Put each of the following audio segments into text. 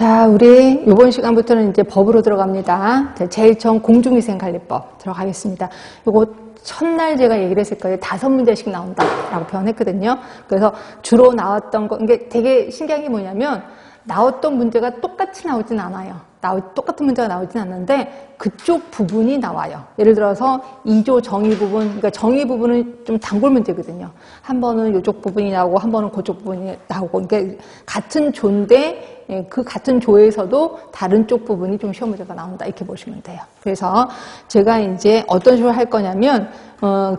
자, 우리 이번 시간부터는 이제 법으로 들어갑니다. 제일 처음 공중위생관리법 들어가겠습니다. 요거 첫날 제가 얘기를 했을 거예요. 5문제씩 나온다라고 표현했거든요. 그래서 주로 나왔던 거, 이게 되게 신기한 게 뭐냐면 나왔던 문제가 똑같이 나오진 않아요. 똑같은 문제가 나오진 않는데 그쪽 부분이 나와요. 예를 들어서 2조 정의 부분, 그러니까 정의 부분은 좀 단골 문제거든요. 한 번은 이쪽 부분이 나오고 한 번은 그쪽 부분이 나오고, 그러니까 같은 조인데 그 같은 조에서도 다른 쪽 부분이 좀 시험 문제가 나온다, 이렇게 보시면 돼요. 그래서 제가 이제 어떤 식으로 할 거냐면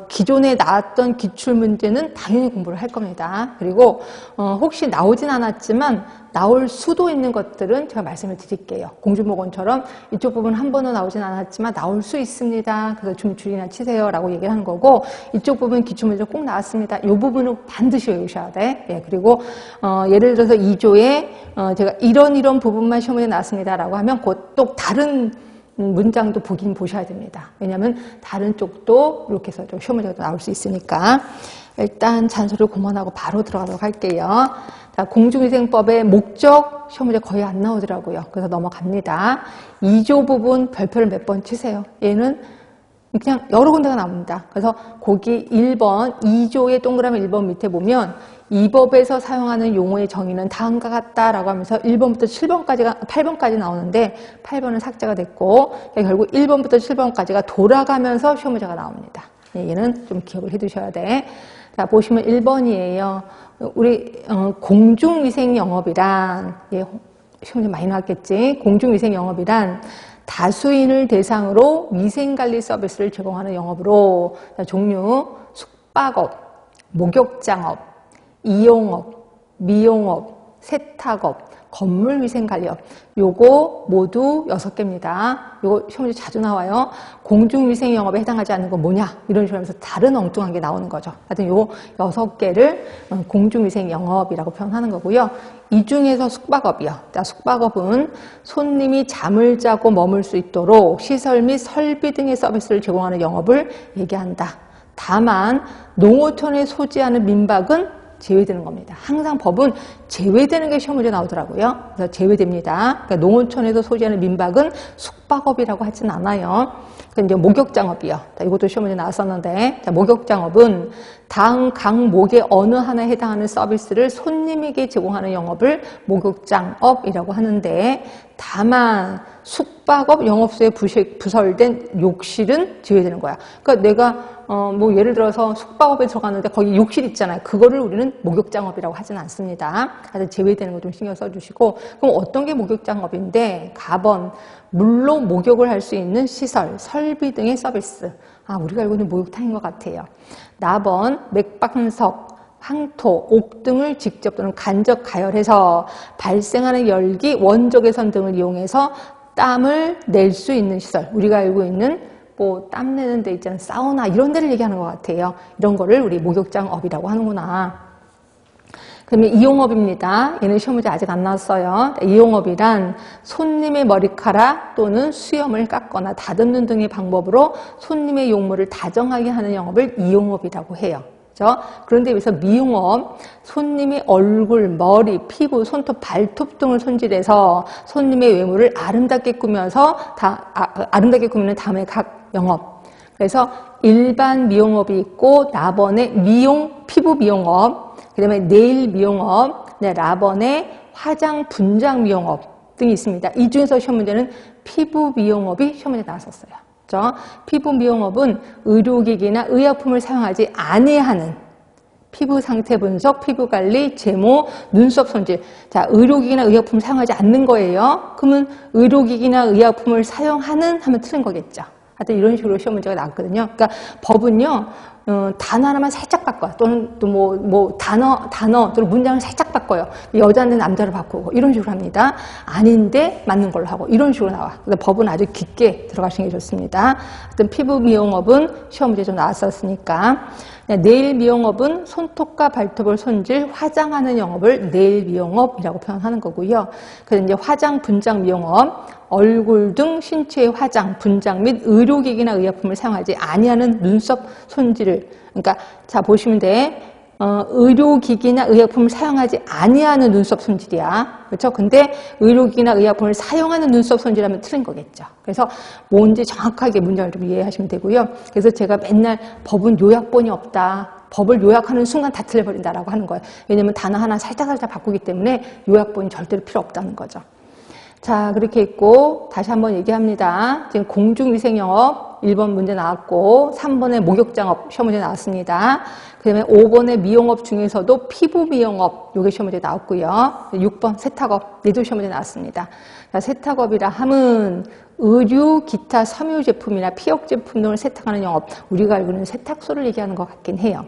기존에 나왔던 기출 문제는 당연히 공부를 할 겁니다. 그리고 혹시 나오진 않았지만 나올 수도 있는 것들은 제가 말씀을 드릴게요. 공중보건처럼 이쪽 부분 한 번은 나오진 않았지만 나올 수 있습니다. 그래서 좀 줄이나 치세요 라고 얘기를 하는 거고, 이쪽 부분 기출문제 꼭 나왔습니다. 이 부분은 반드시 외우셔야 돼. 예, 그리고 예를 들어서 2조에 제가 이런 부분만 시험에 나왔습니다 라고 하면 곧 또 다른 문장도 보긴 보셔야 됩니다. 왜냐하면 다른 쪽도 이렇게 해서 좀 시험 문제가 나올 수 있으니까. 일단 잔소리를 그만하고 바로 들어가도록 할게요. 자, 공중위생법의 목적 시험 문제 거의 안 나오더라고요. 그래서 넘어갑니다. 2조 부분 별표를 몇 번 치세요. 얘는 그냥 여러 군데가 나옵니다. 그래서 거기 1번, 2조의 동그라미 1번 밑에 보면 이 법에서 사용하는 용어의 정의는 다음과 같다라고 하면서 1번부터 8번까지 나오는데 8번은 삭제가 됐고, 결국 1번부터 7번까지가 돌아가면서 시험 문제가 나옵니다. 얘는 좀 기억을 해 두셔야 돼. 자, 보시면 1번이에요. 우리 공중위생 영업이란, 시험 문제 많이 나왔겠지. 공중위생 영업이란 다수인을 대상으로 위생관리 서비스를 제공하는 영업으로, 자, 종류 숙박업, 목욕장업, 이용업, 미용업, 세탁업, 건물위생관리업, 요거 모두 6개입니다. 요거 시험 문제 자주 나와요. 공중위생영업에 해당하지 않는 건 뭐냐, 이런 식으로 하면서 다른 엉뚱한 게 나오는 거죠. 하여튼 요 6개를 공중위생영업이라고 표현하는 거고요. 이 중에서 숙박업이요. 자, 숙박업은 손님이 잠을 자고 머물 수 있도록 시설 및 설비 등의 서비스를 제공하는 영업을 얘기한다. 다만 농어촌에 소지하는 민박은 제외되는 겁니다. 항상 법은 제외되는 게 시험 문제 나오더라고요. 그래서 제외됩니다. 그러니까 농어촌에서 소지하는 민박은 숙박업이라고 하진 않아요. 이제 목욕장업이요. 자, 이것도 시험 문제 나왔었는데, 자, 목욕장업은 다음 강목의 어느 하나에 해당하는 서비스를 손님에게 제공하는 영업을 목욕장업이라고 하는데, 다만 숙박업 영업소에 부설된 욕실은 제외되는 거야. 그러니까 내가 뭐 예를 들어서 숙박업에 들어갔는데 거기 욕실 있잖아요. 그거를 우리는 목욕장업이라고 하진 않습니다. 그래서 제외되는 거 좀 신경 써주시고, 그럼 어떤 게 목욕장업인데, 가번 물로 목욕을 할 수 있는 시설, 설비 등의 서비스. 우리가 알고 있는 목욕탕인 것 같아요. 나번 맥박석, 황토, 옥 등을 직접 또는 간접 가열해서 발생하는 열기, 원적외선 등을 이용해서 땀을 낼 수 있는 시설. 우리가 알고 있는 뭐 땀 내는 데 있잖아요. 사우나 이런 데를 얘기하는 것 같아요. 이런 거를 우리 목욕장업이라고 하는구나. 그러면 이용업입니다. 얘는 시험 문제 아직 안 나왔어요. 이용업이란 손님의 머리카락 또는 수염을 깎거나 다듬는 등의 방법으로 손님의 용모를 다정하게 하는 영업을 이용업이라고 해요. 그렇죠? 그런데 여기서 미용업, 손님의 얼굴, 머리, 피부, 손톱, 발톱 등을 손질해서 손님의 외모를 아름답게 꾸며서 아름답게 꾸미는 다음에 각 영업. 그래서 일반 미용업이 있고, 나번에 피부 미용업, 그 다음에 네일 미용업, 라번에 화장 분장 미용업 등이 있습니다. 이 중에서 시험 문제는 피부 미용업이 시험 문제 나왔었어요. 그렇죠? 피부 미용업은 의료기기나 의약품을 사용하지 아니하는 피부 상태 분석, 피부 관리, 제모, 눈썹 손질. 자, 의료기기나 의약품을 사용하지 않는 거예요. 그러면 의료기기나 의약품을 사용하는 하면 틀린 거겠죠. 하여튼 이런 식으로 시험 문제가 나왔거든요. 그러니까 법은요, 단어 하나만 살짝 바꿔요. 또는 또 단어, 또는 문장을 살짝 바꿔요. 여자는 남자를 바꾸고, 이런 식으로 합니다. 아닌데 맞는 걸로 하고, 이런 식으로 나와. 그래서 법은 아주 깊게 들어가시는 게 좋습니다. 하여튼 피부 미용업은 시험 문제 좀 나왔었으니까. 네일 미용업은 손톱과 발톱을 손질, 화장하는 영업을 네일 미용업이라고 표현하는 거고요. 그래서 이제 화장 분장 미용업, 얼굴 등 신체의 화장, 분장 및 의료기기나 의약품을 사용하지 아니하는 눈썹 손질을, 그러니까 자 보시면 돼. 의료기기나 의약품을 사용하지 아니하는 눈썹 손질이야. 그렇죠? 근데 의료기기나 의약품을 사용하는 눈썹 손질하면 틀린 거겠죠. 그래서 뭔지 정확하게 문장을 좀 이해하시면 되고요. 그래서 제가 맨날 법은 요약본이 없다. 법을 요약하는 순간 다 틀려버린다라고 하는 거예요. 왜냐면 단어 하나 살짝살짝 바꾸기 때문에 요약본이 절대로 필요 없다는 거죠. 자, 그렇게 있고 다시 한번 얘기합니다. 지금 공중위생영업 1번 문제 나왔고 3번에 목욕장업 시험 문제 나왔습니다. 그 다음에 5번에 미용업 중에서도 피부 미용업 요게 시험 문제 나왔고요. 6번 세탁업 얘도 시험 문제 나왔습니다. 자, 세탁업이라 함은 의류, 기타 섬유 제품이나 피혁 제품 등을 세탁하는 영업, 우리가 알고 있는 세탁소를 얘기하는 것 같긴 해요.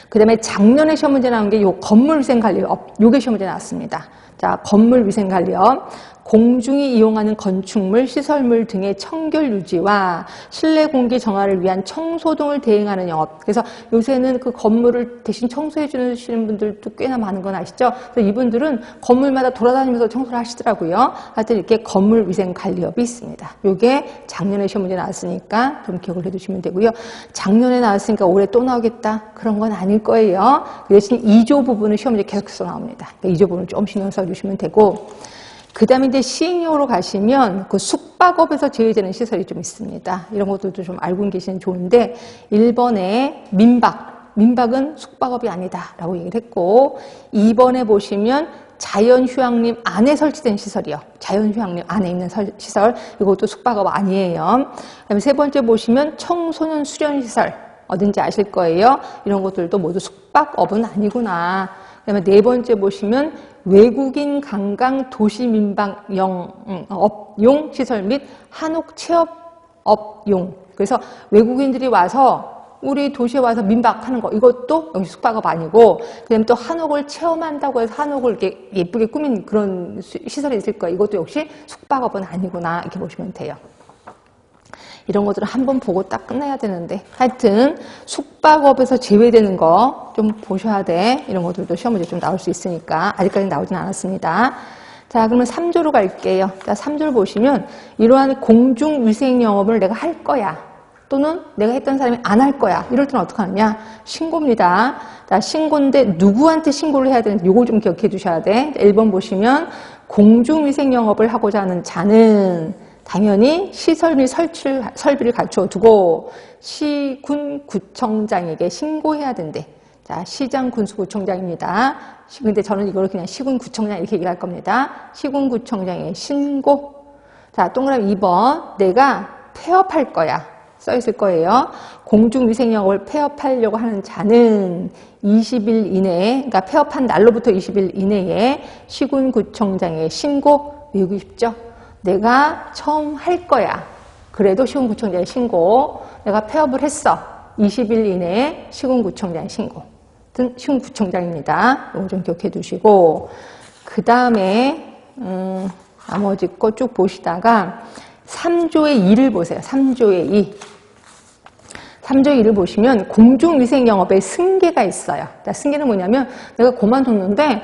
그 다음에 작년에 시험 문제 나온 게 요 건물위생관리업 요게 시험 문제 나왔습니다. 자, 건물위생관리업, 공중이 이용하는 건축물, 시설물 등의 청결 유지와 실내 공기 정화를 위한 청소 등을 대행하는 영업. 그래서 요새는 그 건물을 대신 청소해 주시는 분들도 꽤나 많은 건 아시죠? 그래서 이분들은 건물마다 돌아다니면서 청소를 하시더라고요. 하여튼 이렇게 건물위생관리업이 있습니다. 요게 작년에 시험 문제 나왔으니까 좀 기억을 해두시면 되고요. 작년에 나왔으니까 올해 또 나오겠다? 그런 건 아닐 거예요. 그 대신 2조 부분은 시험 문제 계속해서 나옵니다. 그러니까 2조 부분을 좀 신경 써주시면 되고, 그 다음에 이제 시행령으로 가시면 그 숙박업에서 제외되는 시설이 좀 있습니다. 이런 것들도 좀 알고 계시면 좋은데, 1번에 민박은 숙박업이 아니다라고 얘기를 했고, 2번에 보시면 자연휴양림 안에 설치된 시설이요. 자연휴양림 안에 있는 시설, 이것도 숙박업 아니에요. 그다음에 세 번째 보시면 청소년 수련시설, 어딘지 아실 거예요. 이런 것들도 모두 숙박업은 아니구나. 그다음에 네 번째 보시면 외국인 관광 도시 민박업용 시설 및 한옥 체업업용. 그래서 외국인들이 와서 우리 도시에 와서 민박하는 거, 이것도 여기 숙박업 아니고, 그다음에 또 한옥을 체험한다고 해서 한옥을 이렇게 예쁘게 꾸민 그런 시설이 있을 거예요. 이것도 역시 숙박업은 아니구나, 이렇게 보시면 돼요. 이런 것들을 한번 보고 딱 끝내야 되는데, 하여튼 숙박업에서 제외되는 거 좀 보셔야 돼. 이런 것들도 시험 문제 좀 나올 수 있으니까. 아직까지 나오진 않았습니다. 자, 그러면 3조로 갈게요. 자, 3조를 보시면 이러한 공중위생 영업을 내가 할 거야, 또는 내가 했던 사람이 안 할 거야, 이럴 때는 어떻게 하느냐? 신고입니다. 자, 신고인데 누구한테 신고를 해야 되는지 요걸 좀 기억해 두셔야 돼. 1번 보시면 공중위생 영업을 하고자 하는 자는 당연히 시설 및 설비를 갖추어 두고 시군구청장에게 신고해야 된대. 자, 시장 군수구청장입니다. 근데 저는 이걸 그냥 시군구청장 이렇게 얘기할 겁니다. 시군구청장에 신고. 자, 동그라미 2번. 내가 폐업할 거야. 써 있을 거예요. 공중위생영업을 폐업하려고 하는 자는 20일 이내에, 그러니까 폐업한 날로부터 20일 이내에 시군구청장에 신고. 외우기 쉽죠? 내가 처음 할 거야. 그래도 시군구청장에 신고. 내가 폐업을 했어. 20일 이내에 시군구청장에 신고. 시군구청장입니다. 이거 좀 기억해 두시고, 그 다음에 나머지 거 쭉 보시다가 3조의 2를 보세요. 3조의 2. 3조의 2를 보시면 공중위생영업에 승계가 있어요. 승계는 뭐냐면 내가 그만뒀는데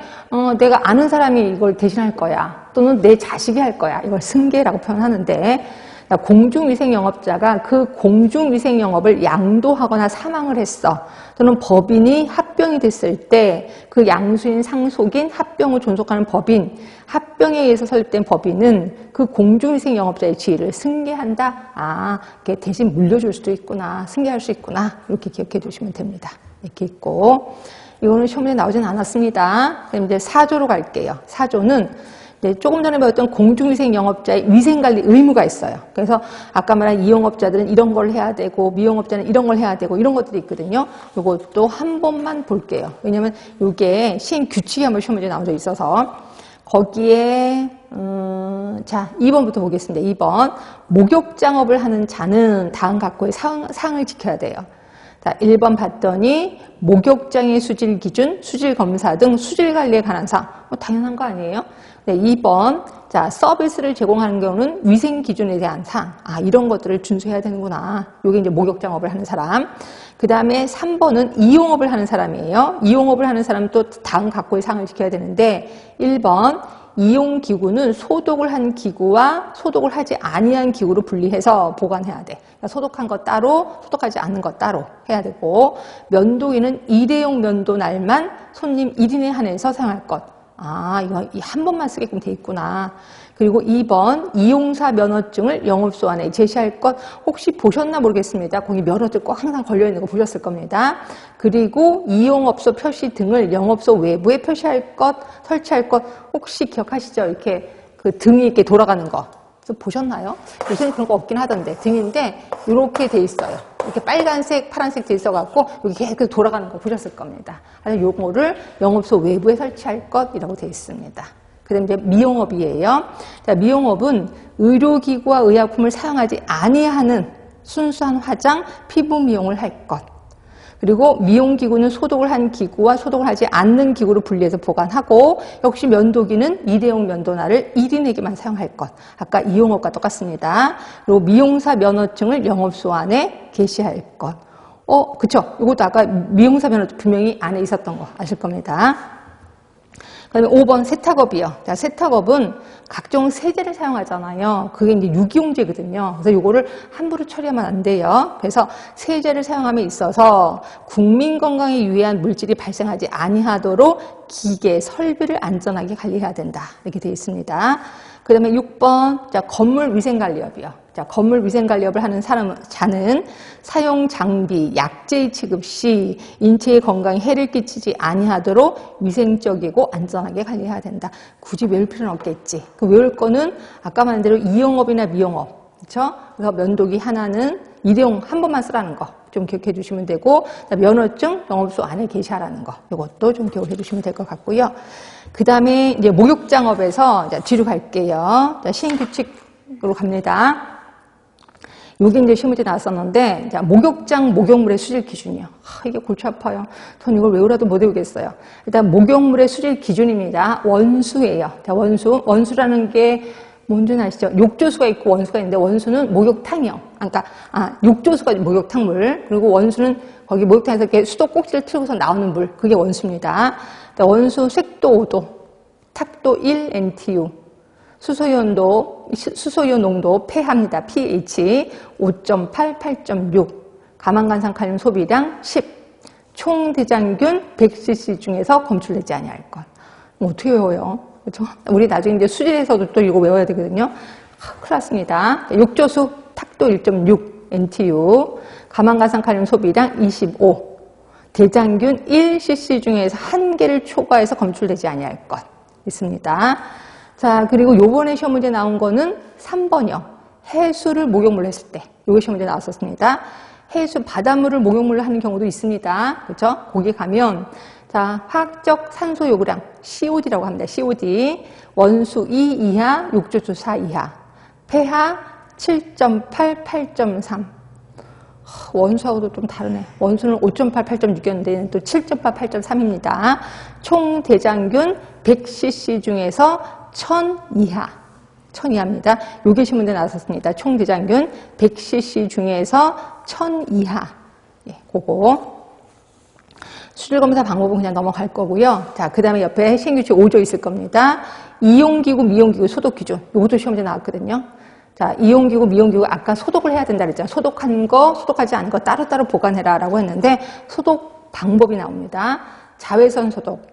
내가 아는 사람이 이걸 대신할 거야, 또는 내 자식이 할 거야. 이걸 승계라고 표현하는데, 공중위생영업자가 그 공중위생영업을 양도하거나 사망을 했어, 또는 법인이 합병이 됐을 때 그 양수인, 상속인, 합병을 존속하는 법인, 합병에 의해서 설립된 법인은 그 공중위생영업자의 지위를 승계한다. 아, 이게 대신 물려줄 수도 있구나, 승계할 수 있구나, 이렇게 기억해 두시면 됩니다. 이렇게 있고, 이거는 시험에 나오진 않았습니다. 그럼 이제 4조로 갈게요. 4조는 조금 전에 배웠던 공중위생 영업자의 위생관리 의무가 있어요. 그래서 아까 말한 이용업자들은 이런 걸 해야 되고, 미용업자는 이런 걸 해야 되고, 이런 것들이 있거든요. 이것도 한 번만 볼게요. 왜냐면 이게 시행 규칙이 한번 시험 문제 나온 적이 있어서. 거기에 자, 2번부터 보겠습니다. 2번. 목욕장업을 하는 자는 다음 각고의 사항을 지켜야 돼요. 자, 1번 봤더니 목욕장의 수질 기준, 수질 검사 등 수질 관리에 관한 사항. 뭐 당연한 거 아니에요? 네, 2번. 자, 서비스를 제공하는 경우는 위생 기준에 대한 사항. 아, 이런 것들을 준수해야 되는구나. 요게 이제 목욕장업을 하는 사람. 그 다음에 3번은 이용업을 하는 사람이에요. 이용업을 하는 사람은 또 다음 각고의 사항을 지켜야 되는데, 1번. 이용기구는 소독을 한 기구와 소독을 하지 아니한 기구로 분리해서 보관해야 돼. 그러니까 소독한 것 따로, 소독하지 않는 것 따로 해야 되고, 면도기는 일회용 면도날만 손님 1인에 한해서 사용할 것. 이거 한 번만 쓰게끔 돼 있구나. 그리고 2번, 이용사 면허증을 영업소 안에 제시할 것. 혹시 보셨나 모르겠습니다. 거기 면허증 꼭 항상 걸려있는 거 보셨을 겁니다. 그리고 이용업소 표시 등을 영업소 외부에 표시할 것, 설치할 것. 혹시 기억하시죠? 이렇게 그 등이 이렇게 돌아가는 거. 좀 보셨나요? 요새는 그런 거 없긴 하던데. 등인데, 이렇게 돼 있어요. 이렇게 빨간색, 파란색 돼 있어갖고, 여기 계속 돌아가는 거 보셨을 겁니다. 그래서 요거를 영업소 외부에 설치할 것이라고 돼 있습니다. 그 다음에 이제 미용업이에요. 자, 미용업은 의료기구와 의약품을 사용하지 아니하는 순수한 화장, 피부 미용을 할 것. 그리고 미용기구는 소독을 한 기구와 소독을 하지 않는 기구로 분리해서 보관하고, 역시 면도기는 일회용 면도날을 1인에게만 사용할 것. 아까 이용업과 똑같습니다. 그리고 미용사 면허증을 영업소 안에 게시할 것. 그쵸? 이것도 아까 미용사 면허증 분명히 안에 있었던 거 아실 겁니다. 그 다음에 5번 세탁업이요. 자, 세탁업은 각종 세제를 사용하잖아요. 그게 이제 유기용제거든요. 그래서 이거를 함부로 처리하면 안 돼요. 그래서 세제를 사용함에 있어서 국민 건강에 유해한 물질이 발생하지 아니하도록 기계, 설비를 안전하게 관리해야 된다. 이렇게 되어 있습니다. 그 다음에 6번, 자, 건물 위생관리업이요. 자, 건물 위생관리업을 하는 자는 사용 장비, 약제의 취급 시 인체의 건강에 해를 끼치지 아니하도록 위생적이고 안전하게 관리해야 된다. 굳이 외울 필요는 없겠지. 그 외울 거는 아까 말한 대로 이용업이나 미용업, 그렇죠? 그래서 면도기 하나는 일회용 한 번만 쓰라는 거 좀 기억해 주시면 되고, 면허증 영업소 안에 게시하라는 거, 이것도 좀 기억해 주시면 될 것 같고요. 그 다음에 이제 목욕장업에서 뒤로 갈게요. 시행규칙으로 갑니다. 요게 이제 시험문제 나왔었는데, 목욕장 목욕물의 수질 기준이요. 이게 골치 아파요. 전 이걸 외우라도 못 외우겠어요. 일단 목욕물의 수질 기준입니다. 원수예요. 자, 원수라는 게 뭔지는 아시죠? 욕조수가 있고 원수가 있는데, 원수는 목욕탕이요. 그러니까 욕조수가 목욕탕물, 그리고 원수는 거기 목욕탕에서 이렇게 수도 꼭지를 틀고서 나오는 물, 그게 원수입니다. 원수 색도 5도, 탁도 1 NTU, 수소이온 농도 폐합니다. pH 5.8, 8.6, 가망간산 칼륨 소비량 10, 총 대장균 100cc 중에서 검출되지 아니할 것. 어떻게 외워요? 그렇죠? 우리 나중에 이제 수질에서도 또 이거 외워야 되거든요. 큰일 났습니다. 욕조수 탁도 1.6 NTU, 가망간산 칼륨 소비량 25, 대장균 1cc 중에서 한 개를 초과해서 검출되지 아니할 것 있습니다. 자, 그리고 요번에 시험 문제 나온 거는 3번이요. 해수를 목욕물로 했을 때. 요게 시험 문제 나왔었습니다. 해수, 바닷물을 목욕물로 하는 경우도 있습니다. 그렇죠? 거기 가면, 자, 화학적 산소 요구량, COD라고 합니다. COD. 원수 2 이하, 욕조수 4 이하. pH 7.8, 8.3. 원수하고도 좀 다르네. 원수는 5.8, 8.6이었는데 얘는 또 7.8, 8.3입니다. 총 대장균 100cc 중에서 1000 이하. 1000 이하입니다. 요게 시문제 나왔었습니다. 총 대장균 100cc 중에서 1000 이하. 예, 그거. 수질 검사 방법은 그냥 넘어갈 거고요. 자, 그 다음에 옆에 시행규칙 5조 있을 겁니다. 이용기구, 미용기구 소독 기준. 요것도 시험문제 나왔거든요. 자, 이용기구, 미용기구 아까 소독을 해야 된다 그랬잖아요. 소독한 거, 소독하지 않은 거 따로따로 보관해라 라고 했는데 소독 방법이 나옵니다. 자외선 소독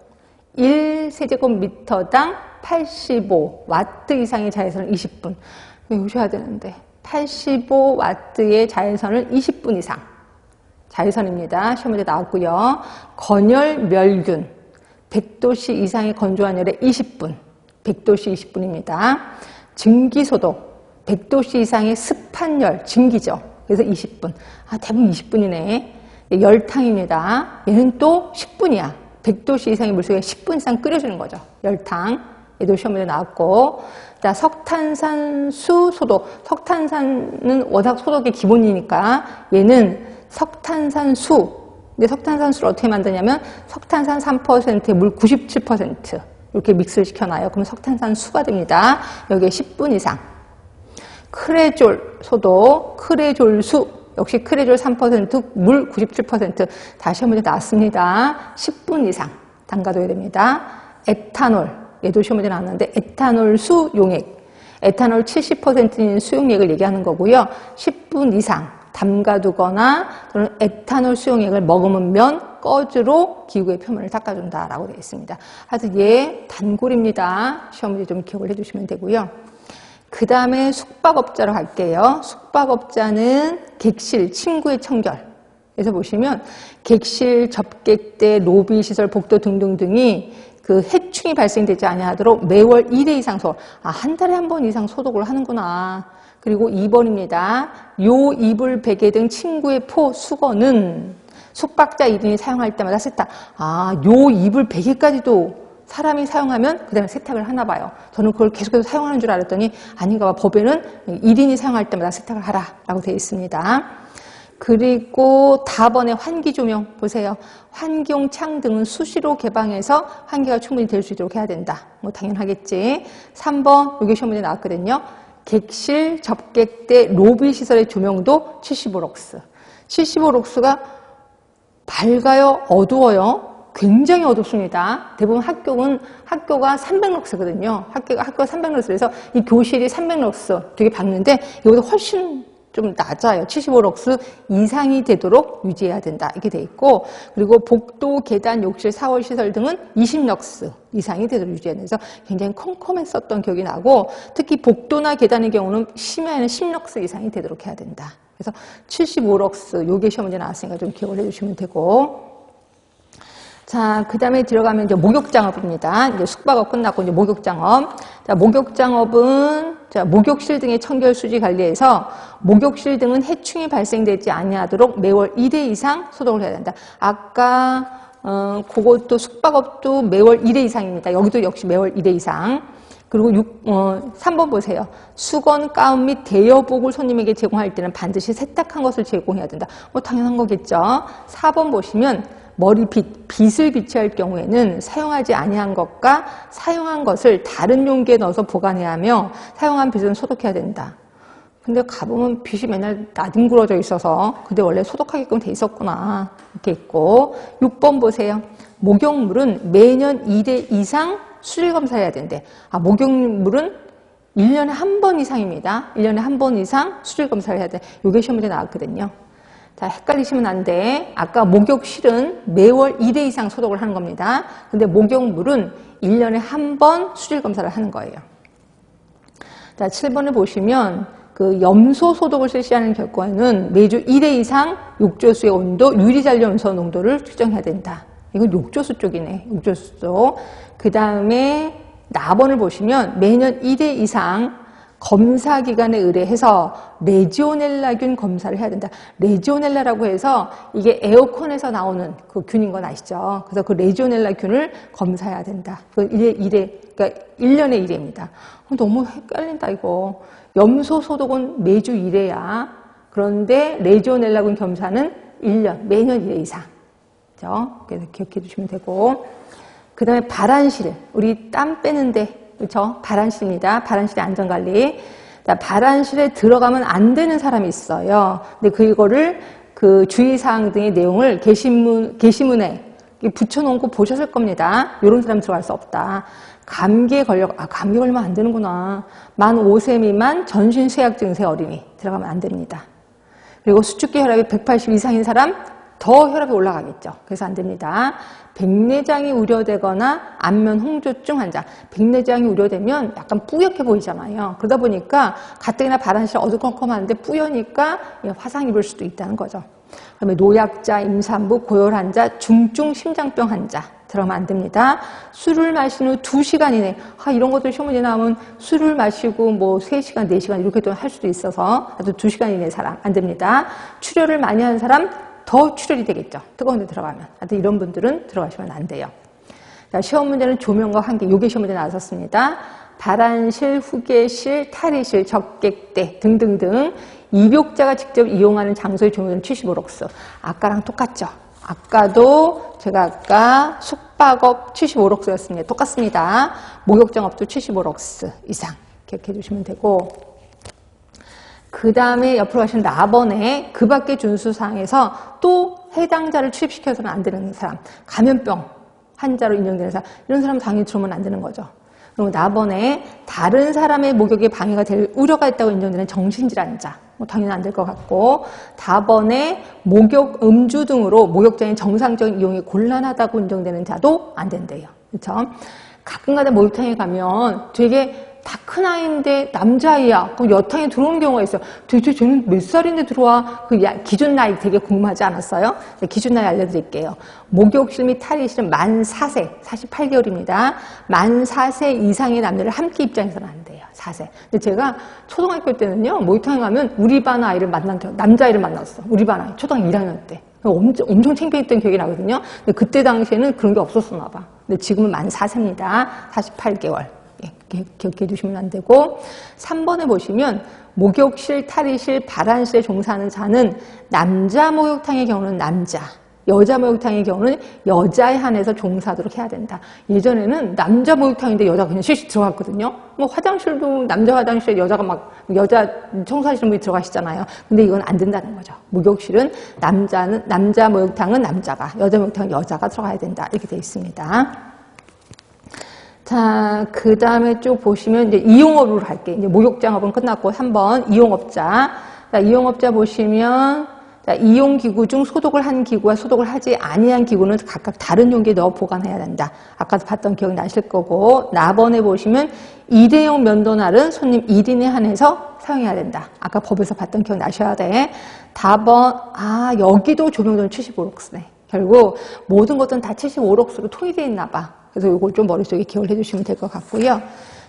1세제곱미터당 85와트 이상의 자외선을 20분. 외우셔야 되는데 85와트의 자외선을 20분 이상. 자외선입니다. 시험문제 나왔고요. 건열 멸균 100도씨 이상의 건조한 열에 20분. 100도씨 20분입니다. 증기소독 100도씨 이상의 습한 열, 증기죠. 그래서 20분. 대부분 20분이네. 열탕입니다. 얘는 또 10분이야. 100도씨 이상의 물속에 10분 이상 끓여주는 거죠. 열탕. 얘도 시험문제 나왔고. 자, 석탄산수 소독. 석탄산은 워낙 소독의 기본이니까 얘는 석탄산수. 근데 석탄산수를 어떻게 만드냐면 석탄산 3%에 물 97% 이렇게 믹스를 시켜놔요. 그럼 석탄산수가 됩니다. 여기에 10분 이상. 크레졸 소독, 크레졸수, 역시 크레졸 3%, 물 97%. 다시 한번 나왔습니다. 10분 이상 담가둬야 됩니다. 에탄올, 얘도 시험 문제 나왔는데 에탄올 수용액, 에탄올 70%인 수용액을 얘기하는 거고요. 10분 이상 담가두거나 또는 에탄올 수용액을 머금으면 꺼즈로 기구의 표면을 닦아준다라고 되어 있습니다. 하여튼 얘 단골입니다. 시험 문제 좀 기억을 해주시면 되고요. 그 다음에 숙박업자로 갈게요. 숙박업자는 객실, 침구의 청결. 그래서 보시면 객실, 접객대, 로비 시설, 복도 등등등이 그 해충이 발생되지 아니하도록 매월 1회 이상 소독. 한 달에 한 번 이상 소독을 하는구나. 그리고 2번입니다. 요 이불, 베개 등 침구의 포, 수건은 숙박자 1인이 사용할 때마다 세탁. 요 이불, 베개까지도 사람이 사용하면 그 다음에 세탁을 하나 봐요. 저는 그걸 계속해서 사용하는 줄 알았더니 아닌가 봐. 법에는 1인이 사용할 때마다 세탁을 하라라고 되어 있습니다. 그리고 다번에 환기 조명 보세요. 환기용 창 등은 수시로 개방해서 환기가 충분히 될 수 있도록 해야 된다. 뭐 당연하겠지. 3번 여기 시험 문제 나왔거든요. 객실, 접객대, 로비 시설의 조명도 75럭스. 75럭스가 밝아요? 어두워요? 굉장히 어둡습니다. 대부분 학교가 300럭스거든요. 학교가 300럭스라서 이 교실이 300럭스 되게 밝는데 이거보다 훨씬 좀 낮아요. 75럭스 이상이 되도록 유지해야 된다. 이렇게 돼 있고, 그리고 복도, 계단, 욕실, 샤워 시설 등은 20럭스 이상이 되도록 유지해야 돼서 굉장히 컴컴했었던 기억이 나고, 특히 복도나 계단의 경우는 심야에는 10럭스 이상이 되도록 해야 된다. 그래서 75럭스 요게 시험 문제 나왔으니까 좀 기억을 해주시면 되고. 자, 그 다음에 들어가면 이제 목욕장업입니다. 이제 숙박업 끝났고 이제 목욕장업. 자, 목욕장업은 목욕실 등의 청결 수지 관리에서 목욕실 등은 해충이 발생되지 아니하도록 매월 1회 이상 소독을 해야 된다. 아까 그것도 숙박업도 매월 1회 이상입니다. 여기도 역시 매월 1회 이상. 그리고 3번 보세요. 수건, 가운 및 대여복을 손님에게 제공할 때는 반드시 세탁한 것을 제공해야 된다. 뭐 당연한 거겠죠. 4번 보시면 빗을 비치할 경우에는 사용하지 아니한 것과 사용한 것을 다른 용기에 넣어서 보관해야 하며 사용한 빗은 소독해야 된다. 근데 가보면 빗이 맨날 나뒹굴어져 있어서 근데 원래 소독하게끔 돼 있었구나. 이렇게 있고 6번 보세요. 목욕물은 매년 2회 이상 수질 검사해야 된대. 목욕물은 1년에 한 번 이상입니다. 1년에 한 번 이상 수질 검사를 해야 돼. 요게 시험 문제 나왔거든요. 자, 헷갈리시면 안 돼. 아까 목욕실은 매월 1회 이상 소독을 하는 겁니다. 근데 목욕물은 1년에 한 번 수질 검사를 하는 거예요. 자, 7번을 보시면 그 염소 소독을 실시하는 결과에는 매주 1회 이상 욕조수의 온도, 유리잔류 염소 농도를 측정해야 된다. 이건 욕조수 쪽이네. 욕조수 쪽. 그 다음에 나번을 보시면 매년 1회 이상 검사 기관에 의뢰해서 레지오넬라균 검사를 해야 된다. 레지오넬라라고 해서 이게 에어컨에서 나오는 그 균인 건 아시죠? 그래서 그 레지오넬라균을 검사해야 된다. 그 1년에 1회입니다. 너무 헷갈린다 이거. 염소 소독은 매주 1회야. 그런데 레지오넬라균 검사는 1년, 매년 1회 이상. 그렇죠? 그래서 기억해 주시면 되고. 그 다음에 발안실, 우리 땀 빼는데 그렇죠? 발안실입니다. 발안실의 안전관리. 자, 발안실에 들어가면 안 되는 사람이 있어요. 근데 그거를 그 주의사항 등의 내용을 게시문에 붙여놓은 거 보셨을 겁니다. 이런 사람 들어갈 수 없다. 감기에 감기 걸리면 안 되는구나. 만 5세 미만 전신쇠약 증세 어린이 들어가면 안 됩니다. 그리고 수축기 혈압이 180 이상인 사람 더 혈압이 올라가겠죠. 그래서 안 됩니다. 백내장이 우려되거나 안면 홍조증 환자. 백내장이 우려되면 약간 뿌옇게 보이잖아요. 그러다 보니까 가뜩이나 발안실 어두컴컴한데 뿌여니까 화상 입을 수도 있다는 거죠. 그다음에 노약자, 임산부, 고열 환자, 중증 심장병 환자 들어가면 안 됩니다. 술을 마신 후 2시간 이내. 이런 것들 시험 문제 나오면 술을 마시고 뭐 3시간, 4시간 이렇게 또 할 수도 있어서 아주 2시간 이내 사람 안 됩니다. 출혈을 많이 하는 사람 더 출혈이 되겠죠. 뜨거운 데 들어가면. 하여튼 이런 분들은 들어가시면 안 돼요. 자, 시험 문제는 조명과 환기. 요게 시험 문제 나왔었습니다. 발안실, 후계실, 탈의실, 접객대 등등등 입욕자가 직접 이용하는 장소의 조명은 75럭스. 아까랑 똑같죠. 아까도 제가 아까 숙박업 75럭스였습니다. 똑같습니다. 목욕장업도 75럭스 이상 기억해 주시면 되고, 그 다음에 옆으로 가시면 나번에 그 밖의 준수사항에서 또 해당자를 출입시켜서는 안 되는 사람, 감염병 환자로 인정되는 사람, 이런 사람 당연히 들어오면 안 되는 거죠. 그리고 나번에 다른 사람의 목욕에 방해가 될 우려가 있다고 인정되는 정신질환자. 뭐 당연히 안 될 것 같고, 다번에 목욕, 음주 등으로 목욕장의 정상적인 이용이 곤란하다고 인정되는 자도 안 된대요. 그렇죠? 가끔가다 목욕탕에 가면 되게 다 큰 아이인데 남자아이야. 그럼 여탕에 들어오는 경우가 있어요. 도대체 쟤는 몇 살인데 들어와? 그 기준 나이 되게 궁금하지 않았어요? 네, 기준 나이 알려드릴게요. 목욕실 및 탈의실은 만 4세, 48개월입니다. 만 4세 이상의 남녀를 함께 입장해서는 안 돼요. 4세. 근데 제가 초등학교 때는요, 목욕탕에 가면 우리 반 아이를 남자아이를 만났어. 우리 반 아이. 초등학교 1학년 때. 엄청 창피했던 기억이 나거든요. 근데 그때 당시에는 그런 게 없었었나 봐. 근데 지금은 만 4세입니다. 48개월. 예, 기억해 두시면 안 되고, 3번에 보시면 목욕실, 탈의실, 발안실에 종사하는 자는 남자 목욕탕의 경우는 남자, 여자 목욕탕의 경우는 여자에 한해서 종사하도록 해야 된다. 예전에는 남자 목욕탕인데 여자가 그냥 실시 들어갔거든요. 뭐 화장실도 남자 화장실에 여자 청소하시는 분이 들어가시잖아요. 근데 이건 안 된다는 거죠. 목욕실은 남자 목욕탕은 남자가, 여자 목욕탕은 여자가 들어가야 된다. 이렇게 되어 있습니다. 자, 그 다음에 쭉 보시면 이제 이용업으로 갈게요. 이제 목욕장업은 끝났고 3번 이용업자. 자, 이용업자 보시면 자, 이용기구 중 소독을 한 기구와 소독을 하지 아니한 기구는 각각 다른 용기에 넣어 보관해야 된다. 아까도 봤던 기억이 나실 거고, 나번에 보시면 일회용 면도날은 손님 1인에 한해서 사용해야 된다. 아까 법에서 봤던 기억 나셔야 돼. 다번, 여기도 조명도는 75록스네. 결국 모든 것들은 다 75록스로 통일되어 있나 봐. 그래서 이걸 좀 머릿속에 기억을 해주시면 될 것 같고요.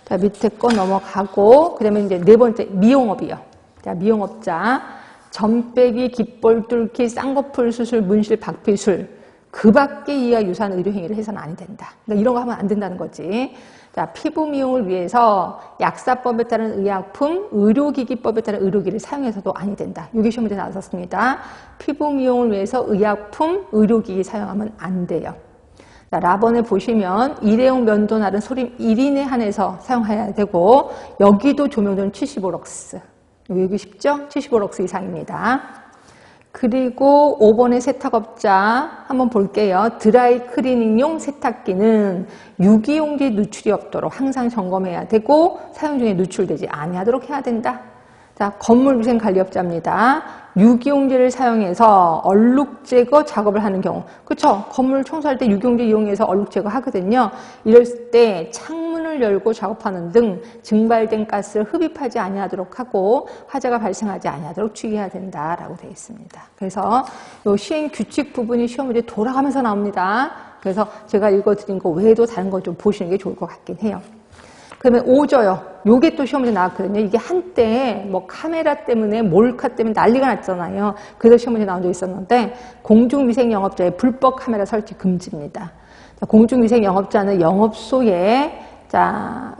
자, 밑에 거 넘어가고, 그 다음에 이제 네 번째, 미용업이요. 자, 미용업자. 점 빼기, 깃볼 뚫기, 쌍꺼풀 수술, 문실, 박피술. 그 밖에 이와 유사한 의료행위를 해서는 아니 된다. 그러니까 이런 거 하면 안 된다는 거지. 자, 피부 미용을 위해서 약사법에 따른 의약품, 의료기기법에 따른 의료기를 사용해서도 아니 된다. 이게 시험 문제 나왔었습니다. 피부 미용을 위해서 의약품, 의료기기 사용하면 안 돼요. 자, 라번에 보시면 일회용 면도날은 소림 1인에 한해서 사용해야 되고, 여기도 조명도는 75럭스. 여기 쉽죠? 75럭스 이상입니다. 그리고 5번의 세탁업자 한번 볼게요. 드라이 클리닝용 세탁기는 유기용기에 누출이 없도록 항상 점검해야 되고, 사용 중에 누출되지 아니하도록 해야 된다. 자, 건물위생관리업자입니다. 유기용제를 사용해서 얼룩 제거 작업을 하는 경우. 그쵸? 건물 청소할 때 유기용제 이용해서 얼룩 제거 하거든요. 이럴 때 창문을 열고 작업하는 등 증발된 가스를 흡입하지 아니하도록 하고 화재가 발생하지 아니하도록 주의해야 된다라고 되어 있습니다. 그래서 이 시행 규칙 부분이 시험 문제 돌아가면서 나옵니다. 그래서 제가 읽어드린 거 외에도 다른 거 좀 보시는 게 좋을 것 같긴 해요. 그러면 오저요. 요게 또 시험 문제 나왔거든요. 이게 한때 뭐 카메라 때문에 몰카 때문에 난리가 났잖아요. 그래서 시험 문제 나온 적 있었는데, 공중위생 영업자의 불법 카메라 설치 금지입니다. 자, 공중위생 영업자는 영업소에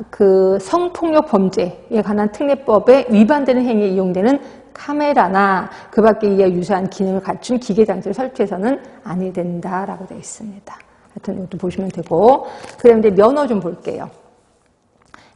그 성폭력 범죄에 관한 특례법에 위반되는 행위에 이용되는 카메라나 그 밖에 이에 유사한 기능을 갖춘 기계 장치를 설치해서는 아니 된다라고 되어 있습니다. 하여튼 이것도 보시면 되고, 그다음에 이제 면허 좀 볼게요.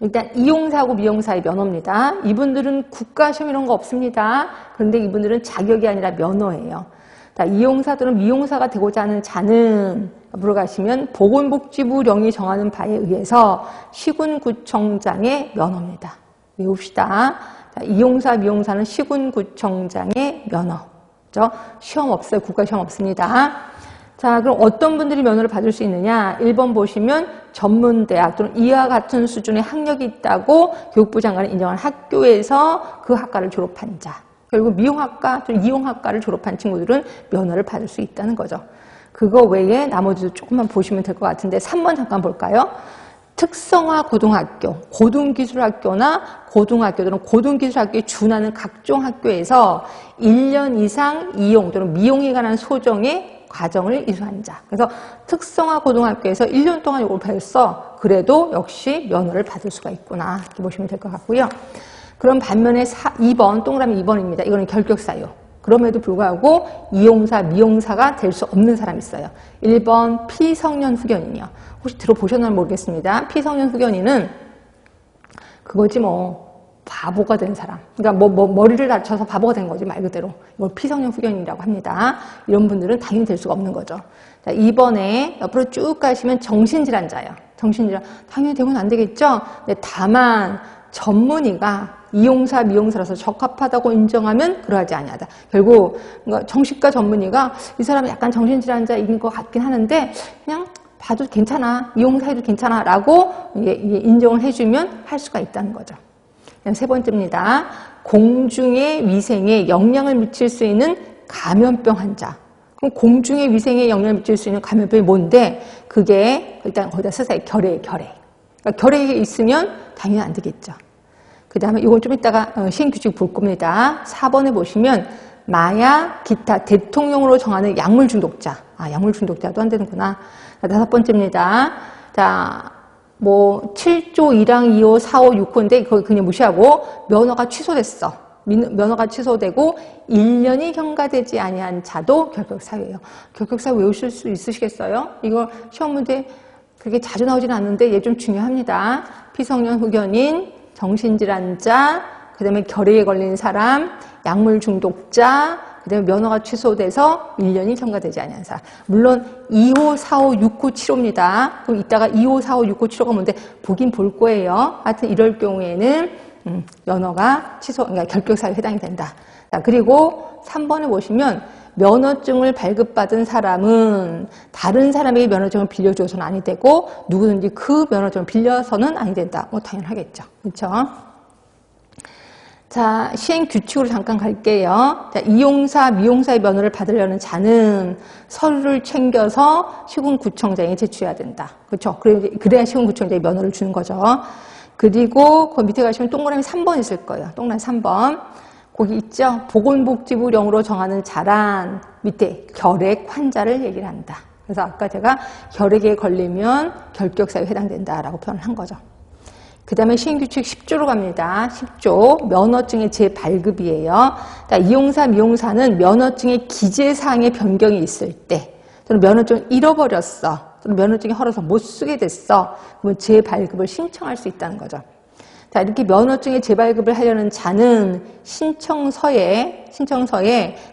일단 이용사하고 미용사의 면허입니다. 이분들은 국가시험 이런 거 없습니다. 그런데 이분들은 자격이 아니라 면허예요. 자, 이용사들은 미용사가 되고자 하는 자는 앞으로 가시면 보건복지부령이 정하는 바에 의해서 시군구청장의 면허입니다. 외웁시다. 자, 이용사, 미용사는 시군구청장의 면허. 그렇죠? 시험 없어요. 국가시험 없습니다. 자, 그럼 어떤 분들이 면허를 받을 수 있느냐? 1번 보시면 전문대학 또는 이와 같은 수준의 학력이 있다고 교육부 장관이 인정한 학교에서 그 학과를 졸업한 자. 결국 미용학과 또는 이용학과를 졸업한 친구들은 면허를 받을 수 있다는 거죠. 그거 외에 나머지도 조금만 보시면 될 것 같은데 3번 잠깐 볼까요? 특성화 고등학교, 고등기술학교나 고등학교 또는 고등기술학교에 준하는 각종 학교에서 1년 이상 이용 또는 미용에 관한 소정의 과정을 이수한 자. 그래서 특성화 고등학교에서 1년 동안 이걸 배웠어. 그래도 역시 면허를 받을 수가 있구나. 이렇게 보시면 될 것 같고요. 그럼 반면에 2번, 동그라미 2번입니다. 이거는 결격사유. 그럼에도 불구하고 이용사, 미용사가 될 수 없는 사람이 있어요. 1번 피성년 후견인이요. 혹시 들어보셨나 모르겠습니다. 피성년 후견인은 그거지 뭐. 바보가 된 사람. 그러니까 머리를 다쳐서 바보가 된 거지, 말 그대로. 이걸 피성년 후견인이라고 합니다. 이런 분들은 당연히 될 수가 없는 거죠. 자, 2번에 옆으로 쭉 가시면 정신질환자예요. 정신질환 당연히 되면 안 되겠죠. 근데 다만 전문의가 이용사, 미용사라서 적합하다고 인정하면 그러하지 아니하다. 결국 정신과 전문의가 이 사람은 약간 정신질환자인 것 같긴 하는데 그냥 봐도 괜찮아, 이용사 해도 괜찮아 라고 이게 인정을 해주면 할 수가 있다는 거죠. 세 번째입니다. 공중의 위생에 영향을 미칠 수 있는 감염병 환자. 그럼 공중의 위생에 영향을 미칠 수 있는 감염병이 뭔데? 그게 일단 거기다 쓰세요. 결핵. 그러니까 결핵이 있으면 당연히 안 되겠죠. 그 다음에 이건 좀 이따가 시행규칙 볼 겁니다. 4번에 보시면 마약, 기타, 대통령으로 정하는 약물 중독자. 약물 중독자도 안 되는구나. 자, 5번째입니다. 자, 7조 1항 2호 4호 6호인데 그거 그냥 무시하고 면허가 취소됐어. 면허가 취소되고 1년이 경과되지 아니한 자도 결격사유예요. 결격사유 외우실 수 있으시겠어요? 이거 시험 문제 그렇게 자주 나오지는 않는데 얘 좀 중요합니다. 피성년 후견인, 정신질환자, 그 다음에 결핵에 걸린 사람, 약물 중독자, 그 다음에 면허가 취소돼서 1년이 경과되지 아니한 사람. 물론 2호, 4호, 6호, 7호입니다. 그럼 이따가 2호, 4호, 6호, 7호가 뭔데 보긴 볼 거예요. 하여튼 이럴 경우에는 면허가 취소, 그러니까 결격사유에 해당이 된다. 자, 그리고 3번에 보시면 면허증을 발급받은 사람은 다른 사람에게 면허증을 빌려줘서는 아니 되고 누구든지 그 면허증을 빌려서는 아니 된다. 당연하겠죠. 그렇죠? 자, 시행 규칙으로 잠깐 갈게요. 자, 이용사, 미용사의 면허를 받으려는 자는 서류를 챙겨서 시군구청장에 제출해야 된다. 그렇죠? 그래야 시군구청장이 면허를 주는 거죠. 그리고 그 밑에 가시면 동그라미 3번 있을 거예요. 동그라미 3번. 거기 있죠? 보건복지부령으로 정하는 자란 밑에 결핵 환자를 얘기를 한다. 그래서 아까 제가 결핵에 걸리면 결격사유에 해당된다라고 표현을 한 거죠. 그 다음에 시행규칙 10조로 갑니다. 10조 면허증의 재발급이에요. 이용사, 미용사는 면허증의 기재사항의 변경이 있을 때 또는 면허증을 잃어버렸어. 또는 면허증이 헐어서 못 쓰게 됐어. 그러면 재발급을 신청할 수 있다는 거죠. 자, 이렇게 면허증의 재발급을 하려는 자는 신청서에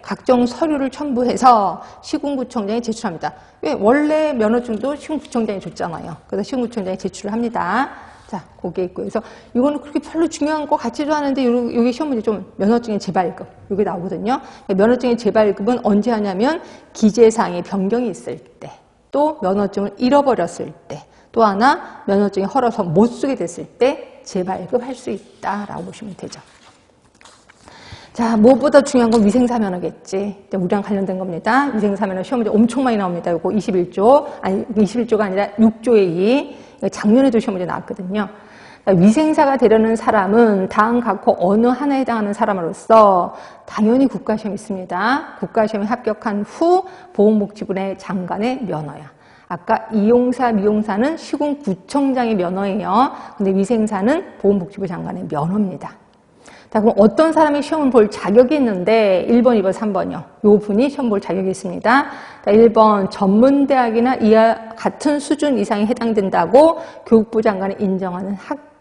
각종 서류를 첨부해서 시군구청장에 제출합니다. 왜? 원래 면허증도 시군구청장이 줬잖아요. 그래서 시군구청장에 제출을 합니다. 자, 거기에 있고. 그래서 이거는 그렇게 별로 중요한 것 같지도 않은데, 여기 시험 문제 좀 면허증의 재발급, 이게 나오거든요. 면허증의 재발급은 언제 하냐면, 기재사항의 변경이 있을 때, 또 면허증을 잃어버렸을 때, 또 하나, 면허증이 헐어서 못 쓰게 됐을 때, 재발급할 수 있다라고 보시면 되죠. 자, 무엇보다 중요한 건 위생사면허겠지. 우리랑 관련된 겁니다. 위생사면허 시험 문제 엄청 많이 나옵니다. 이거 21조가 아니라 6조의 2. 작년에도 시험 문제 나왔거든요. 위생사가 되려는 사람은 다음 각호 어느 하나에 해당하는 사람으로서 당연히 국가시험이 있습니다. 국가시험에 합격한 후 보건복지부의 장관의 면허야. 아까 이용사, 미용사는 시군구청장의 면허예요. 근데 위생사는 보건복지부 장관의 면허입니다. 자, 그럼 어떤 사람이 시험을 볼 자격이 있는데 1번, 2번, 3번이요. 요 분이 시험 볼 자격이 있습니다. 자, 1번 전문대학이나 이와 같은 수준 이상이 해당된다고 교육부 장관이 인정하는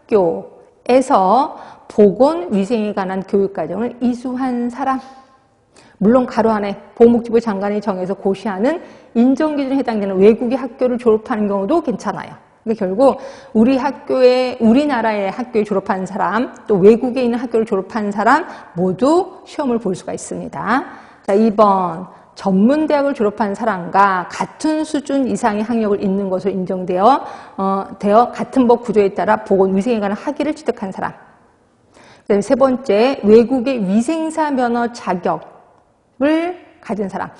학교에서 보건위생에 관한 교육과정을 이수한 사람. 물론 가로 안에 보건복지부 장관이 정해서 고시하는 인정기준에 해당되는 외국의 학교를 졸업하는 경우도 괜찮아요. 그러니까 결국 우리나라의 학교에 졸업한 사람, 또 외국에 있는 학교를 졸업한 사람 모두 시험을 볼 수가 있습니다. 자, 2번 전문대학을 졸업한 사람과 같은 수준 이상의 학력을 있는 것으로 인정되어 같은 법 구조에 따라 보건위생에 관한 학위를 취득한 사람. 그다음에 세 번째, 외국의 위생사 면허 자격을 가진 사람.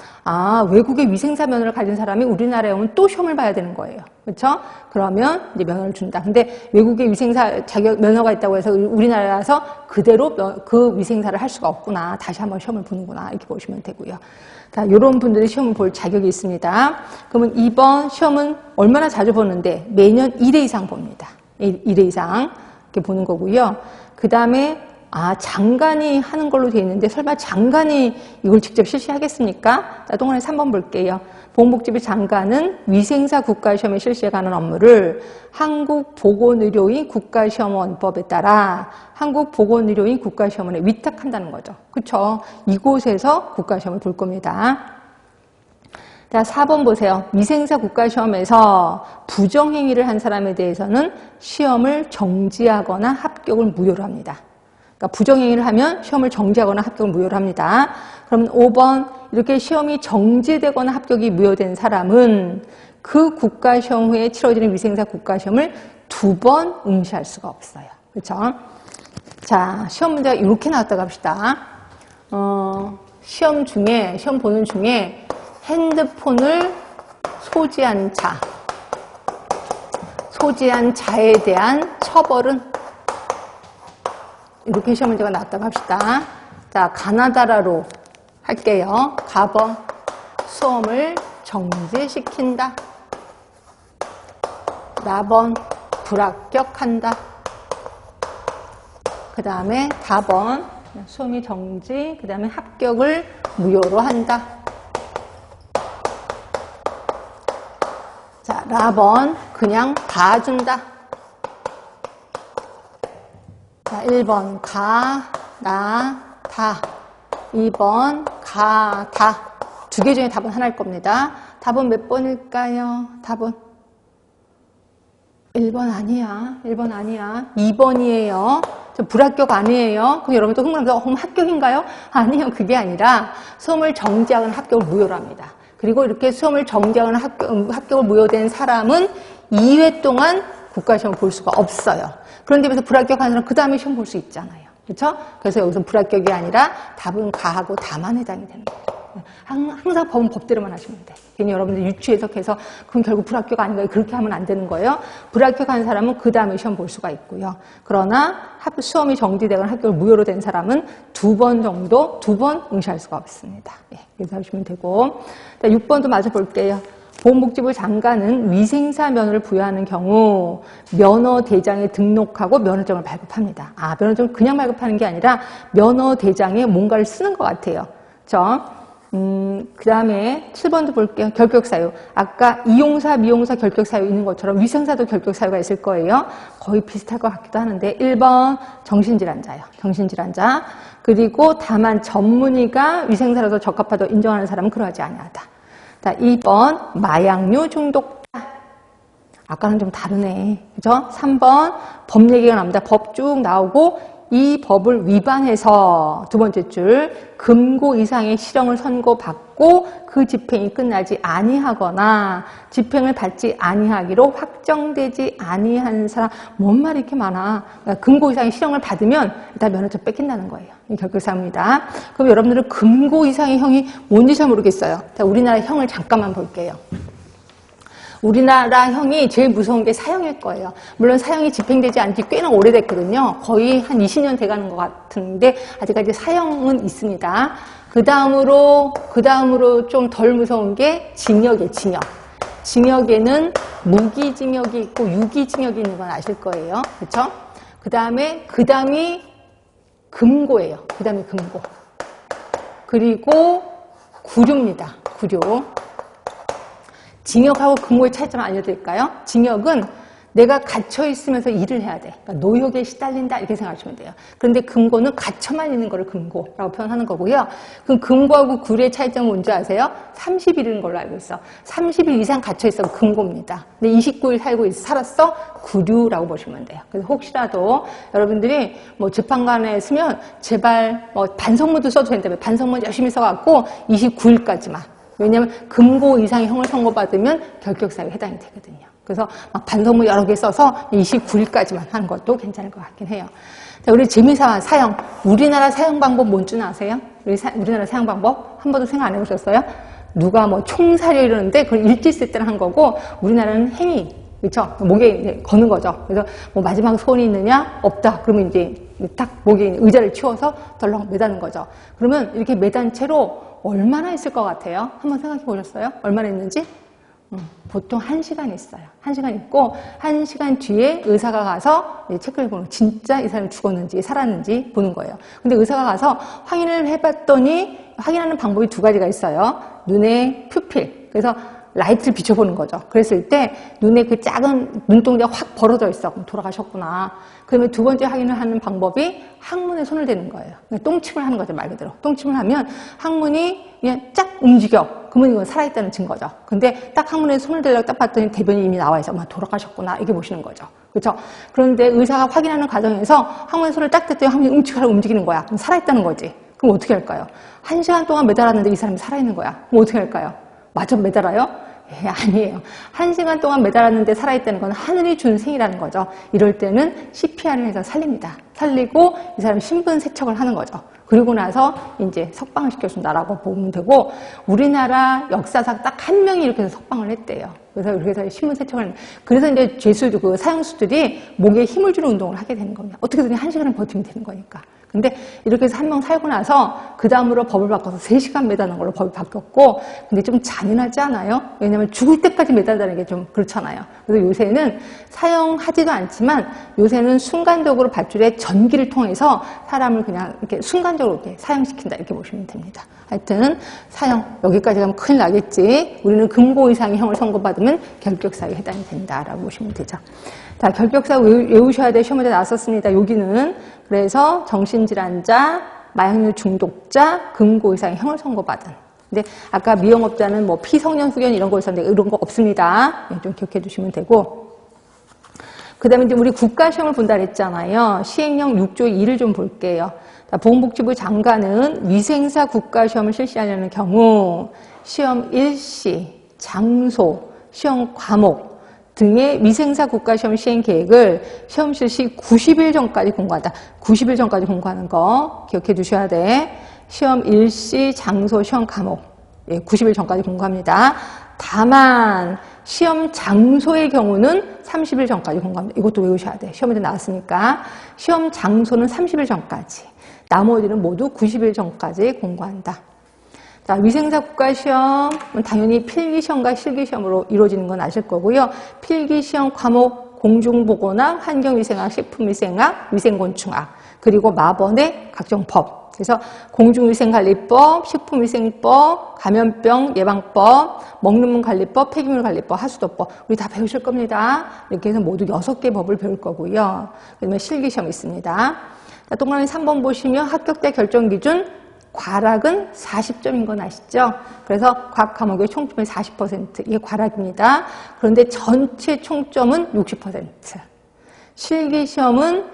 외국의 위생사 면허를 가진 사람이 우리나라에 오면 또 시험을 봐야 되는 거예요. 그렇죠? 그러면 이제 면허를 준다. 근데 외국의 위생사 자격 면허가 있다고 해서 우리나라에 와서 그대로 그 위생사를 할 수가 없구나. 다시 한번 시험을 보는구나. 이렇게 보시면 되고요. 자, 이런 분들이 시험을 볼 자격이 있습니다. 그러면 이번 시험은 얼마나 자주 보는데 매년 1회 이상 봅니다. 1회 이상 이렇게 보는 거고요. 그 다음에 장관이 하는 걸로 되어 있는데 설마 장관이 이걸 직접 실시하겠습니까? 자, 동그라미 3번 볼게요. 보건복지부 장관은 위생사 국가시험에 실시해가는 업무를 한국보건의료인 국가시험원법에 따라 한국보건의료인 국가시험원에 위탁한다는 거죠. 그렇죠? 이곳에서 국가시험을 볼 겁니다. 자, 4번 보세요. 위생사 국가시험에서 부정행위를 한 사람에 대해서는 시험을 정지하거나 합격을 무효로 합니다. 그러니까 부정행위를 하면 시험을 정지하거나 합격을 무효로 합니다. 그럼 5번 이렇게 시험이 정지되거나 합격이 무효된 사람은 그 국가시험 후에 치러지는 위생사 국가시험을 2번 응시할 수가 없어요. 그렇죠? 자, 시험 문제가 이렇게 나왔다고 합시다. 시험 보는 중에 핸드폰을 소지한 자에 대한 처벌은? 이렇게 시험 문제가 나왔다고 합시다. 자, 가나다라로 할게요. 가번, 수험을 정지시킨다. 라번, 불합격한다. 그 다음에 다번, 수험이 정지, 그 다음에 합격을 무효로 한다. 자, 라번, 그냥 봐준다. 자, 1번, 가, 나, 다. 2번, 가, 다. 두 개 중에 답은 하나일 겁니다. 답은 몇 번일까요? 답은 1번 아니야. 1번 아니야. 2번이에요. 저 불합격 아니에요. 그럼 여러분 또 흥분하면서 그럼 합격인가요? 아니요. 그게 아니라 수험을 정지하거나 합격을 무효로 합니다. 그리고 이렇게 수험을 정지하거나 합격을 무효된 사람은 2회 동안 국가시험을 볼 수가 없어요. 그런데 여기서 불합격하는 사람은 그 다음에 시험 볼 수 있잖아요. 그렇죠? 그래서 여기서 불합격이 아니라 답은 가하고 다만 해당이 되는 거죠. 항상 법은 법대로만 하시면 돼. 괜히 여러분들 유추 해석해서 그럼 결국 불합격 아닌가요? 그렇게 하면 안 되는 거예요. 불합격한 사람은 그 다음에 시험 볼 수가 있고요. 그러나 수험이 정지되거나 합격을 무효로 된 사람은 2번 응시할 수가 없습니다. 예, 그래서 하시면 되고. 자, 6번도 마저 볼게요. 보건복지부 장관은 위생사 면허를 부여하는 경우 면허대장에 등록하고 면허증을 발급합니다. 아, 면허증을 그냥 발급하는 게 아니라 면허대장에 뭔가를 쓰는 것 같아요. 그렇죠? 그 다음에 7번도 볼게요. 결격사유. 아까 이용사, 미용사 결격사유 있는 것처럼 위생사도 결격사유가 있을 거예요. 거의 비슷할 것 같기도 하는데 1번 정신질환자요. 정신질환자. 그리고 다만 전문의가 위생사로서 적합하다고 인정하는 사람은 그러하지 아니하다. 자, 2번 마약류 중독자. 아까는 좀 다르네. 그죠? 3번 법 얘기가 나옵니다. 법 쭉 나오고 이 법을 위반해서 두 번째 줄 금고 이상의 실형을 선고받고 그 집행이 끝나지 아니하거나 집행을 받지 아니하기로 확정되지 아니한 사람. 뭔 말이 이렇게 많아. 그러니까 금고 이상의 실형을 받으면 일단 면허증 뺏긴다는 거예요. 이 결격사유입니다. 그럼 여러분들은 금고 이상의 형이 뭔지 잘 모르겠어요. 자, 우리나라 형을 잠깐만 볼게요. 우리나라 형이 제일 무서운 게 사형일 거예요. 물론 사형이 집행되지 않기 꽤나 오래됐거든요. 거의 한 20년 돼가는 것 같은데 아직까지 사형은 있습니다. 그 다음으로 좀 덜 무서운 게 징역이에요. 징역에는 무기징역이 있고 유기징역이 있는 건 아실 거예요. 그렇죠? 그 다음이 금고예요. 그 다음이 금고. 그리고 구류입니다. 구류. 징역하고 금고의 차이점 알려드릴까요? 징역은 내가 갇혀 있으면서 일을 해야 돼. 그러니까 노역에 시달린다 이렇게 생각하시면 돼요. 그런데 금고는 갇혀만 있는 거를 금고라고 표현하는 거고요. 그럼 금고하고 구류의 차이점은 뭔지 아세요? 30일인 걸로 알고 있어. 30일 이상 갇혀 있어 금고입니다. 근데 29일 살았어? 구류라고 보시면 돼요. 그래서 혹시라도 여러분들이 뭐 재판관에 쓰면 제발 뭐 반성문도 써도 된다며 반성문 열심히 써갖고 29일까지만. 왜냐하면 금고 이상의 형을 선고받으면 결격사유에 해당이 되거든요. 그래서 막 반성문 여러 개 써서 29일까지만 하는 것도 괜찮을 것 같긴 해요. 자, 우리 재미삼아 사형. 우리나라 사형 방법 뭔지 아세요? 우리나라 사형 방법 한 번도 생각 안 해보셨어요? 누가 뭐 총살려 이러는데 그걸 일찍 쓸 때는 한 거고 우리나라는 행위. 그렇죠? 목에 이제 거는 거죠. 그래서 뭐 마지막 소원이 있느냐? 없다. 그러면 이제 딱 목에 의자를 치워서 덜렁 매다는 거죠. 그러면 이렇게 매단 채로 얼마나 있을 것 같아요? 한번 생각해 보셨어요? 얼마나 있는지? 보통 1시간 있어요. 1시간 있고 1시간 뒤에 의사가 가서 체크해 보는 진짜 이 사람이 죽었는지 살았는지 보는 거예요. 근데 의사가 가서 확인을 해봤더니 확인하는 방법이 두 가지가 있어요. 눈의 퓨필. 그래서 라이트를 비춰보는 거죠. 그랬을 때 눈에 그 작은 눈동자가 확 벌어져 있어. 그럼 돌아가셨구나. 그러면 두 번째 확인을 하는 방법이 항문에 손을 대는 거예요. 똥침을 하는 거죠. 말 그대로. 똥침을 하면 항문이 그냥 쫙 움직여. 그러면 이건 살아있다는 증거죠. 근데 딱 항문에 손을 대려고 딱 봤더니 대변이 이미 나와 있어. 돌아가셨구나. 이렇게 보시는 거죠. 그렇죠? 그런데 의사가 확인하는 과정에서 항문에 손을 딱 댔더니 항문이 움직이라고 움직이는 거야. 그럼 살아있다는 거지. 그럼 어떻게 할까요? 1시간 동안 매달았는데 이 사람이 살아있는 거야. 그럼 어떻게 할까요? 마저 매달아요? 예, 아니에요. 1시간 동안 매달았는데 살아있다는 건 하늘이 준 생이라는 거죠. 이럴 때는 CPR을 해서 살립니다. 살리고 이 사람 신분 세척을 하는 거죠. 그리고 나서 이제 석방을 시켜준다라고 보면 되고, 우리나라 역사상 딱 한 명이 이렇게 해서 석방을 했대요. 그래서 이렇게 해서 신분 세척을 그래서 이제 죄수들, 그 사형수들이 목에 힘을 주는 운동을 하게 되는 겁니다. 어떻게든 1시간은 버티면 되는 거니까. 근데 이렇게 해서 한 명 살고 나서 그 다음으로 법을 바꿔서 3시간 매다는 걸로 법이 바뀌었고, 근데 좀 잔인하지 않아요? 왜냐면 죽을 때까지 매달다는 게 좀 그렇잖아요. 그래서 요새는 사형하지도 않지만 요새는 순간적으로 발출해 전기를 통해서 사람을 그냥 이렇게 순간적으로 이렇게 사형시킨다 이렇게 보시면 됩니다. 하여튼 사형 여기까지 가면 큰일 나겠지. 우리는 금고 이상의 형을 선고받으면 결격사유에 해당이 된다라고 보시면 되죠. 자, 결격사 외우셔야 될 시험 문제 나왔었습니다. 여기는 그래서 정신질환자, 마약류 중독자, 금고 이상의 형을 선고받은. 근데 아까 미용업자는 뭐 피성년 후견 이런 거 있었는데 이런 거 없습니다. 좀 기억해 두시면 되고. 그 다음에 이제 우리 국가시험을 본다 그랬잖아요. 시행령 6조 2를 좀 볼게요. 자, 보건복지부 장관은 위생사 국가시험을 실시하려는 경우 시험 일시, 장소, 시험 과목 등의 위생사 국가시험 시행 계획을 시험 실시 90일 전까지 공고한다. 90일 전까지 공고하는 거 기억해 두셔야 돼. 시험 일시, 장소, 시험 과목 90일 전까지 공고합니다. 다만 시험 장소의 경우는 30일 전까지 공고합니다. 이것도 외우셔야 돼. 시험에 나왔으니까. 시험 장소는 30일 전까지. 나머지는 모두 90일 전까지 공고한다. 자, 위생사 국가시험은 당연히 필기시험과 실기시험으로 이루어지는 건 아실 거고요. 필기시험 과목 공중보건학, 환경위생학, 식품위생학, 위생곤충학, 그리고 마번의 각종 법. 그래서 공중위생관리법, 식품위생법, 감염병 예방법, 먹는문관리법, 폐기물관리법, 하수도법 우리 다 배우실 겁니다. 이렇게 해서 모두 6개 법을 배울 거고요. 그다음에 실기시험 있습니다. 자, 동그라미 3번 보시면 합격자 결정기준 과락은 40점인 건 아시죠? 그래서 각 과목의 총점의 40% 이게 과락입니다. 그런데 전체 총점은 60%. 실기시험은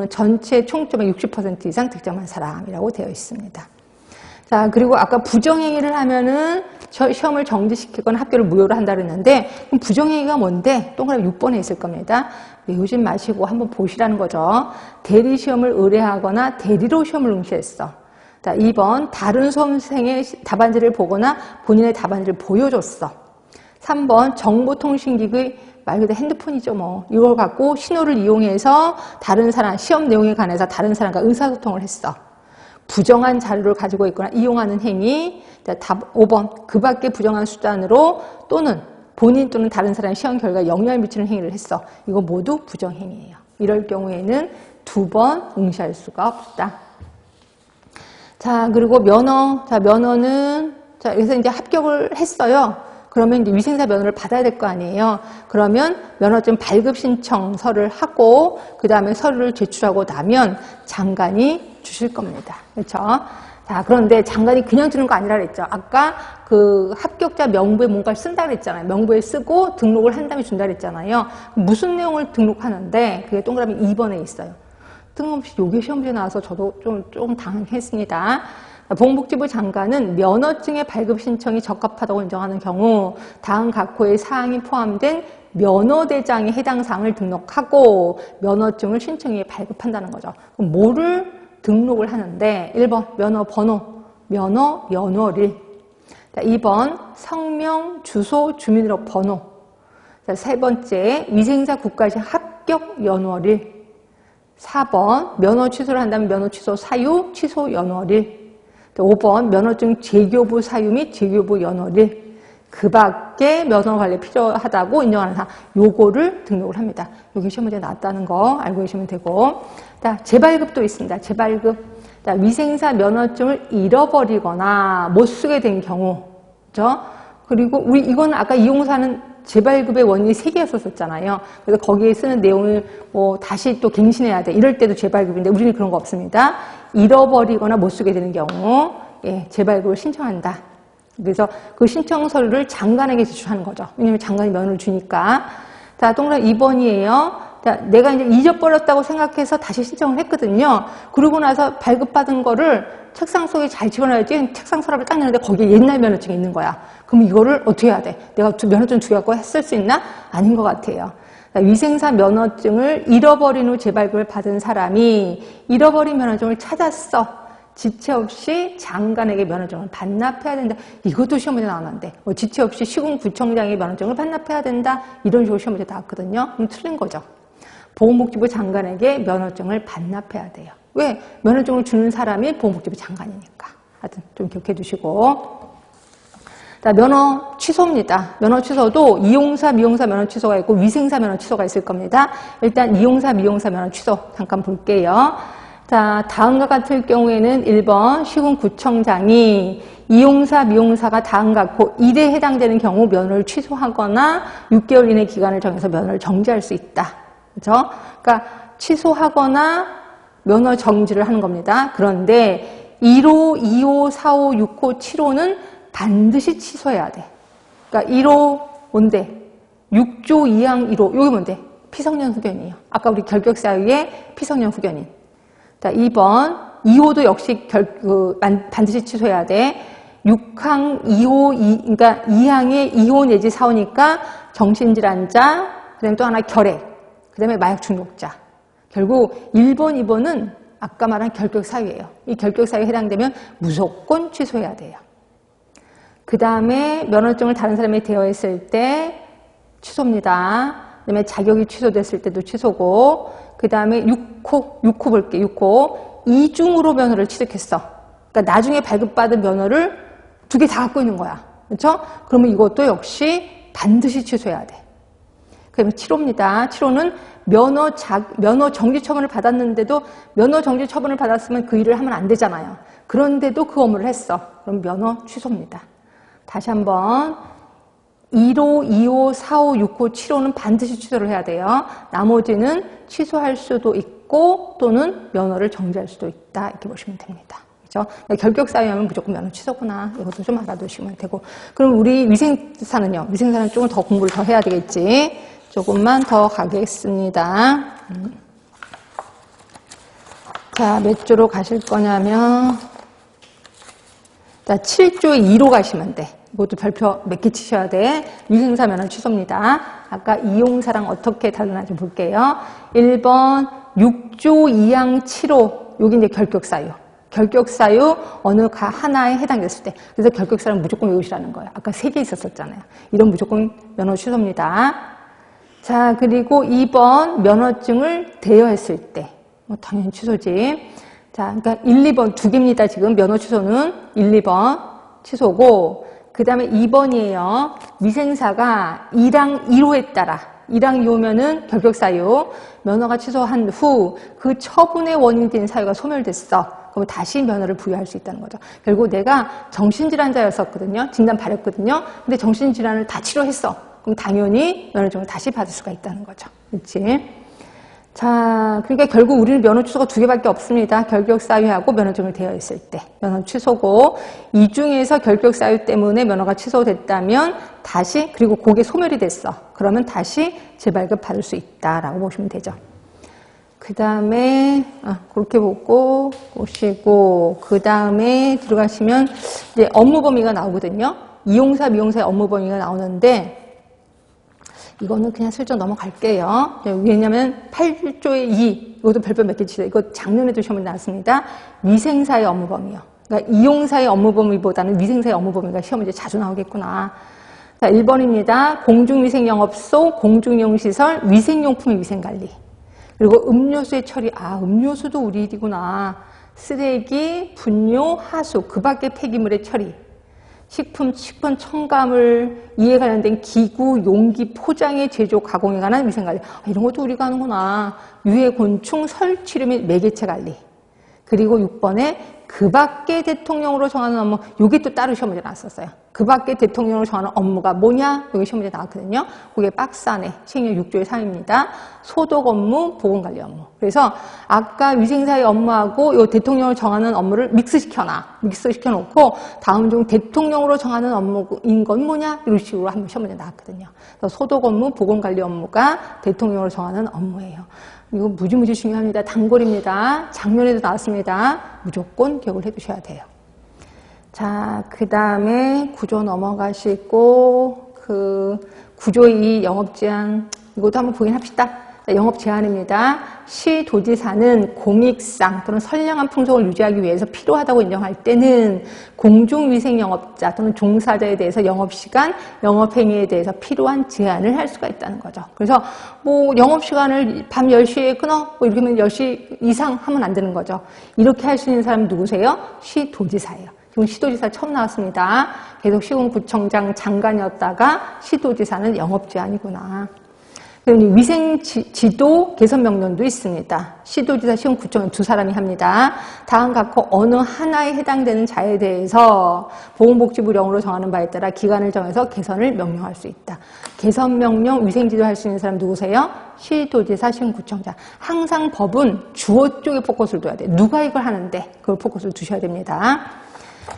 전체 총점의 60% 이상 득점한 사람이라고 되어 있습니다. 자, 그리고 아까 부정행위를 하면은 시험을 정지시키거나 학교를 무효로 한다 그랬는데, 그럼 부정행위가 뭔데? 동그라미 6번에 있을 겁니다. 외우지 마시고 한번 보시라는 거죠. 대리시험을 의뢰하거나 대리로 시험을 응시했어. 자, 2번 다른 수험생의 답안지를 보거나 본인의 답안지를 보여줬어. 3번 정보통신기기 말 그대로 핸드폰이죠 뭐. 이걸 갖고 신호를 이용해서 다른 사람 시험 내용에 관해서 다른 사람과 의사소통을 했어. 부정한 자료를 가지고 있거나 이용하는 행위. 자, 답 5번 그 밖에 부정한 수단으로 또는 본인 또는 다른 사람의 시험 결과에 영향을 미치는 행위를 했어. 이거 모두 부정행위예요. 이럴 경우에는 2번 응시할 수가 없다. 자, 그리고 면허. 자, 면허는, 자, 그래서 이제 합격을 했어요. 그러면 이제 위생사 면허를 받아야 될 거 아니에요. 그러면 면허증 발급 신청서를 하고, 그 다음에 서류를 제출하고 나면 장관이 주실 겁니다. 그렇죠? 자, 그런데 장관이 그냥 주는 거 아니라 그랬죠. 아까 그 합격자 명부에 뭔가를 쓴다 그랬잖아요. 명부에 쓰고 등록을 한 다음에 준다 그랬잖아요. 무슨 내용을 등록하는데, 그게 동그라미 2번에 있어요. 뜬금없이 요게 시험지에 나와서 저도 좀 당황했습니다. 보건복지부 장관은 면허증의 발급 신청이 적합하다고 인정하는 경우 다음 각호의 사항이 포함된 면허대장에 해당 사항을 등록하고 면허증을 신청해 발급한다는 거죠. 그럼 뭐를 등록을 하는데 1번 면허 번호, 면허 연월일. 자, 2번 성명, 주소, 주민등록 번호. 자, 3번째 위생사 국가시험 합격 연월일. 4번 면허 취소를 한다면 면허 취소 사유, 취소 연월일. 5번 면허증 재교부 사유 및 재교부 연월일. 그 밖에 면허 관리 필요하다고 인정하는 사항, 요거를 등록을 합니다. 여기 시험 문제 나왔다는 거 알고 계시면 되고. 자, 재발급도 있습니다. 재발급. 자, 위생사 면허증을 잃어버리거나 못 쓰게 된 경우. 그죠? 그리고 우리 이건 아까 이용사는 재발급의 원인이 3개였었잖아요. 그래서 거기에 쓰는 내용을 뭐 다시 또 갱신해야 돼. 이럴 때도 재발급인데 우리는 그런 거 없습니다. 잃어버리거나 못 쓰게 되는 경우, 예, 재발급을 신청한다. 그래서 그 신청 서류를 장관에게 제출하는 거죠. 왜냐면 장관이 면허를 주니까. 자, 동그라미 2번이에요. 자, 내가 이제 잊어버렸다고 생각해서 다시 신청을 했거든요. 그러고 나서 발급받은 거를 책상 속에 잘 집어넣어야지. 책상 서랍을 딱 내는데 거기에 옛날 면허증이 있는 거야. 그럼 이거를 어떻게 해야 돼? 내가 면허증 2개 갖고 쓸 수 있나? 아닌 것 같아요. 자, 위생사 면허증을 잃어버린 후 재발급을 받은 사람이 잃어버린 면허증을 찾았어. 지체 없이 장관에게 면허증을 반납해야 된다. 이것도 시험 문제 나왔는데 뭐 지체 없이 시군구청장에게 면허증을 반납해야 된다. 이런 식으로 시험 문제 나왔거든요. 그럼 틀린 거죠. 보건복지부 장관에게 면허증을 반납해야 돼요. 왜? 면허증을 주는 사람이 보건복지부 장관이니까. 하여튼 좀 기억해 두시고. 자, 면허 취소입니다. 면허 취소도 이용사, 미용사 면허 취소가 있고 위생사 면허 취소가 있을 겁니다. 일단 이용사, 미용사 면허 취소 잠깐 볼게요. 자, 다음과 같을 경우에는 1번 시군구청장이 이용사, 미용사가 다음과 같고 일에 해당되는 경우 면허를 취소하거나 6개월 이내 기간을 정해서 면허를 정지할 수 있다. 그렇죠? 그러니까 취소하거나 면허 정지를 하는 겁니다. 그런데 1호, 2호, 4호, 6호, 7호는 반드시 취소해야 돼. 그러니까 1호 뭔데? 6조 2항 1호. 여기 뭔데? 피성년 후견이에요. 아까 우리 결격 사유에 피성년 후견인. 자, 2번 2호도 역시 반드시 취소해야 돼. 6항 2호, 그러니까 2항에 2호 내지 4호니까 정신질환자, 그다음에 또 하나 결핵, 그다음에 마약 중독자. 결국 1번, 2번은 아까 말한 결격 사유예요. 이 결격 사유에 해당되면 무조건 취소해야 돼요. 그 다음에 면허증을 다른 사람이 대여했을 때 취소입니다. 그 다음에 자격이 취소됐을 때도 취소고, 그 다음에 6호 볼게. 6호. 이중으로 면허를 취득했어. 그러니까 나중에 발급받은 면허를 2개 다 갖고 있는 거야. 그렇죠? 그러면 이것도 역시 반드시 취소해야 돼. 그다음에 7호입니다. 7호는 면허 정지 처분을 받았는데도 면허 정지 처분을 받았으면 그 일을 하면 안 되잖아요. 그런데도 그 업무를 했어. 그럼 면허 취소입니다. 다시 한번 1호, 2호, 4호, 6호, 7호는 반드시 취소를 해야 돼요. 나머지는 취소할 수도 있고 또는 면허를 정지할 수도 있다. 이렇게 보시면 됩니다. 그렇죠? 결격 사유하면 무조건 면허 취소구나. 이것도 좀 알아두시면 되고. 그럼 우리 위생사는요? 위생사는 조금 더 공부를 더 해야 되겠지. 조금만 더 가겠습니다. 자, 몇 조로 가실 거냐면 자, 7조에 2로 가시면 돼. 이것도 별표 몇 개 치셔야 돼. 위생사 면허 취소입니다. 아까 이용사랑 어떻게 다르나 좀 볼게요. 1번 6조 2항 7호. 여기 이제 결격사유. 결격사유 어느 하나에 해당됐을 때. 그래서 결격사유는 무조건 외우시라는 거예요. 아까 3개 있었잖아요. 이런 무조건 면허 취소입니다. 자, 그리고 2번 면허증을 대여했을 때. 뭐 당연히 취소지. 자, 그러니까 1, 2번 2개입니다. 지금 면허 취소는 1, 2번 취소고, 그 다음에 2번이에요. 위생사가 1항 1호에 따라 1항 2호면은 결격사유, 면허가 취소한 후 그 처분의 원인이 된 사유가 소멸됐어. 그럼 다시 면허를 부여할 수 있다는 거죠. 결국 내가 정신질환자였었거든요. 진단 받았거든요. 근데 정신질환을 다 치료했어. 그럼 당연히 면허증을 다시 받을 수가 있다는 거죠. 그렇지? 자, 그러니까 결국 우리는 면허 취소가 2개밖에 없습니다. 결격 사유하고 면허증을 대여했을 때 면허 취소고, 이 중에서 결격 사유 때문에 면허가 취소됐다면 다시, 그리고 그게 소멸이 됐어. 그러면 다시 재발급 받을 수 있다라고 보시면 되죠. 그 다음에 그렇게 보시고 그 다음에 들어가시면 이제 업무 범위가 나오거든요. 이용사, 미용사의 업무 범위가 나오는데 이거는 그냥 슬쩍 넘어갈게요. 왜냐면 8조의 2, 이것도 별표 몇 개 치세요. 이거 작년에도 시험에 나왔습니다. 위생사의 업무 범위요. 그러니까 이용사의 업무 범위보다는 위생사의 업무 범위가 시험 문제 자주 나오겠구나. 자, 1번입니다. 공중위생영업소, 공중이용시설, 위생용품의 위생관리. 그리고 음료수의 처리. 음료수도 우리 일이구나. 쓰레기, 분뇨, 하수, 그 밖의 폐기물의 처리. 식품 첨가물, 이에 관련된 기구, 용기, 포장의 제조, 가공에 관한 위생관리. 이런 것도 우리가 하는구나. 유해 곤충 설치류 및 매개체 관리. 그리고 6번에 그 밖에 대통령으로 정하는 업무, 요게 또 따로 시험 문제 나왔었어요. 그 밖에 대통령으로 정하는 업무가 뭐냐? 여기 시험 문제 나왔거든요. 그게 박스 안에 시행령 6조의 3입니다. 소독 업무, 보건관리 업무. 그래서 아까 위생사의 업무하고 요 대통령으로 정하는 업무를 믹스시켜놓고 다음 중 대통령으로 정하는 업무인 건 뭐냐? 이런 식으로 한번 시험 문제 나왔거든요. 그래서 소독 업무, 보건관리 업무가 대통령으로 정하는 업무예요. 이거 무지무지 중요합니다. 단골입니다. 작년에도 나왔습니다. 무조건 기억을 해두셔야 돼요. 자, 그 다음에 구조 넘어가시고, 구조 2 영업 제한, 이것도 한번 보긴 합시다. 자, 영업 제한입니다. 시 도지사는 공익상 또는 선량한 풍속을 유지하기 위해서 필요하다고 인정할 때는 공중위생 영업자 또는 종사자에 대해서 영업시간, 영업행위에 대해서 필요한 제한을 할 수가 있다는 거죠. 그래서 뭐 영업시간을 밤 10시에 끊어? 뭐 이렇게 하면 10시 이상 하면 안 되는 거죠. 이렇게 할 수 있는 사람이 누구세요? 시 도지사예요. 지금 시도지사 처음 나왔습니다. 계속 시군구청장 장관이었다가 시도지사는 영업 제한이구나. 위생 지도 개선 명령도 있습니다. 시도지사, 시군구청은 두 사람이 합니다. 다음 각호 어느 하나에 해당되는 자에 대해서 보건복지부령으로 정하는 바에 따라 기간을 정해서 개선을 명령할 수 있다. 개선 명령, 위생 지도 할 수 있는 사람 누구세요? 시도지사, 시군구청장. 항상 법은 주어 쪽에 포커스를 둬야 돼요. 누가 이걸 하는데 그걸 포커스를 두셔야 됩니다.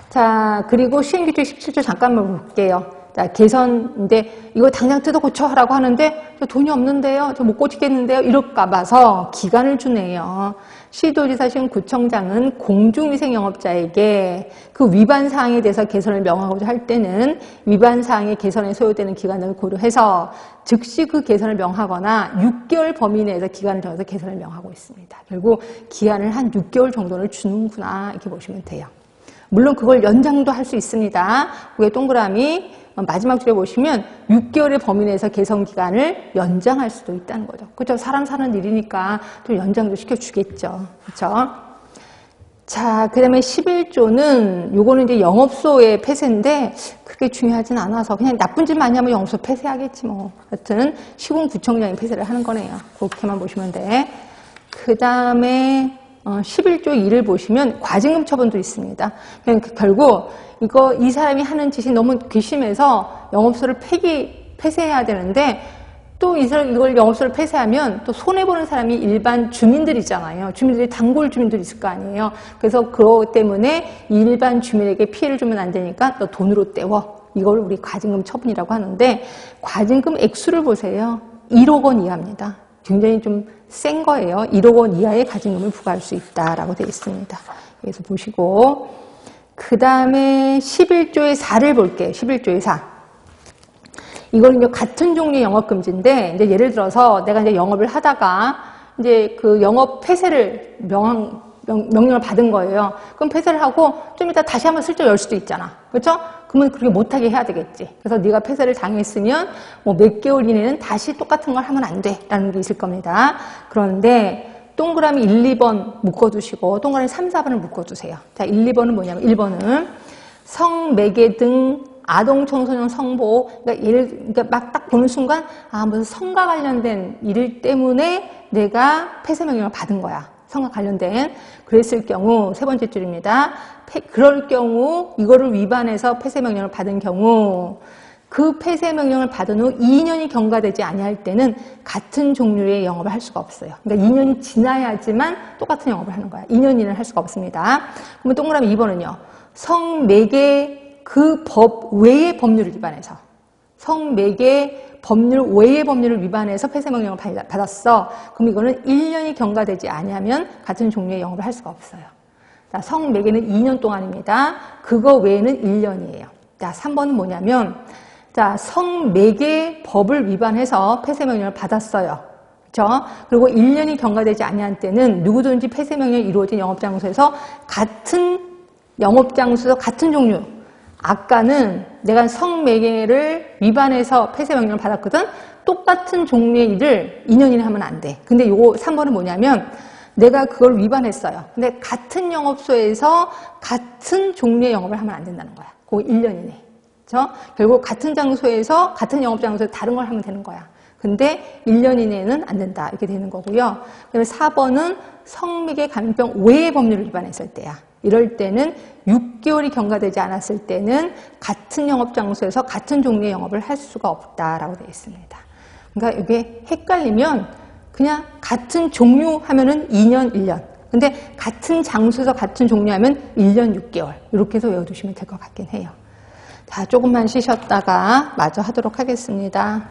자, 그리고 시행규칙 17조 잠깐만 볼게요. 자, 개선인데 이거 당장 뜯어 고쳐라고 하는데 저 돈이 없는데요. 저 못 고치겠는데요. 이럴까 봐서 기간을 주네요. 시도지사, 시군구청장은 공중위생 영업자에게 그 위반 사항에 대해서 개선을 명하고자 할 때는 위반 사항의 개선에 소요되는 기간을 고려해서 즉시 그 개선을 명하거나 6개월 범위 내에서 기간을 정해서 개선을 명하고 있습니다. 결국 기한을 한 6개월 정도를 주는구나 이렇게 보시면 돼요. 물론 그걸 연장도 할 수 있습니다. 위에 동그라미 마지막 줄에 보시면 6개월의 범위 내에서 개선 기간을 연장할 수도 있다는 거죠. 그렇죠? 사람 사는 일이니까 좀 연장도 시켜주겠죠. 그렇죠? 자, 그 다음에 11조는 요거는 이제 영업소의 폐쇄인데 그렇게 중요하진 않아서 그냥 나쁜 짓 많이 하면 영업소 폐쇄하겠지 뭐. 여튼 시군구청장이 폐쇄를 하는 거네요. 그렇게만 보시면 돼. 그 다음에 11조 2를 보시면 과징금 처분도 있습니다. 그러니까 결국 이 사람이 하는 짓이 너무 괘씸해서 영업소를 폐쇄해야 되는데 또 이걸 영업소를 폐쇄하면 또 손해보는 사람이 일반 주민들이잖아요. 주민들이 단골 주민들이 있을 거 아니에요. 그래서 그것 때문에 일반 주민에게 피해를 주면 안 되니까 또 돈으로 때워. 이걸 우리 과징금 처분이라고 하는데 과징금 액수를 보세요. 1억 원 이하입니다. 굉장히 좀 센 거예요. 1억 원 이하의 과징금을 부과할 수 있다라고 되어 있습니다. 그래서 보시고 그 다음에 11조의 4를 볼게요. 11조의 4. 이거는 이제 같은 종류의 영업 금지인데 이제 예를 들어서 내가 이제 영업을 하다가 이제 그 영업 폐쇄를 명령을 받은 거예요. 그럼 폐쇄를 하고 좀 이따 다시 한번 슬쩍 열 수도 있잖아. 그렇죠? 그러면 그렇게 못하게 해야 되겠지. 그래서 네가 폐쇄를 당했으면 뭐 몇 개월 이내는 다시 똑같은 걸 하면 안 돼라는 게 있을 겁니다. 그런데 동그라미 1, 2번 묶어두시고 동그라미 3, 4번을 묶어두세요. 자, 1, 2번은 뭐냐면 1번은 성매개 등 아동 청소년 성보 그러니까 막 딱 보는 순간 무슨 성과 관련된 일 때문에 내가 폐쇄 명령을 받은 거야. 성과 관련된 그랬을 경우 세 번째 줄입니다. 그럴 경우 이거를 위반해서 폐쇄 명령을 받은 경우 그 폐쇄 명령을 받은 후 2년이 경과되지 아니할 때는 같은 종류의 영업을 할 수가 없어요. 그러니까 2년이 지나야지만 똑같은 영업을 하는 거야. 2년 이내는 할 수가 없습니다. 그러면 동그라미 2번은요. 성매개 그 법 외의 법률을 위반해서 성매개 법률 외의 법률을 위반해서 폐쇄 명령을 받았어. 그럼 이거는 1년이 경과되지 아니하면 같은 종류의 영업을 할 수가 없어요. 자, 성매개는 2년 동안입니다. 그거 외에는 1년이에요. 자, 3번은 뭐냐면 자, 성매개 법을 위반해서 폐쇄 명령을 받았어요. 그렇죠? 그리고 1년이 경과되지 아니한 때는 누구든지 폐쇄 명령이 이루어진 영업장소에서 같은 영업장소에서 같은 종류 아까는 내가 성매개를 위반해서 폐쇄 명령을 받았거든. 똑같은 종류의 일을 2년 이내 하면 안 돼. 근데 요거 3번은 뭐냐면 내가 그걸 위반했어요. 근데 같은 영업소에서 같은 종류의 영업을 하면 안 된다는 거야. 그거 1년 이내. 그렇죠? 결국 같은 장소에서 같은 영업장소에서 다른 걸 하면 되는 거야. 근데 1년 이내는 안 된다. 이렇게 되는 거고요. 그다음에 4번은 성매개 감염병 외의 법률을 위반했을 때야. 이럴 때는 6개월이 경과되지 않았을 때는 같은 영업장소에서 같은 종류의 영업을 할 수가 없다라고 되어 있습니다. 그러니까 이게 헷갈리면 그냥 같은 종류 하면은 2년, 1년. 근데 같은 장소에서 같은 종류 하면 1년 6개월. 이렇게 해서 외워두시면 될 것 같긴 해요. 자, 조금만 쉬셨다가 마저 하도록 하겠습니다.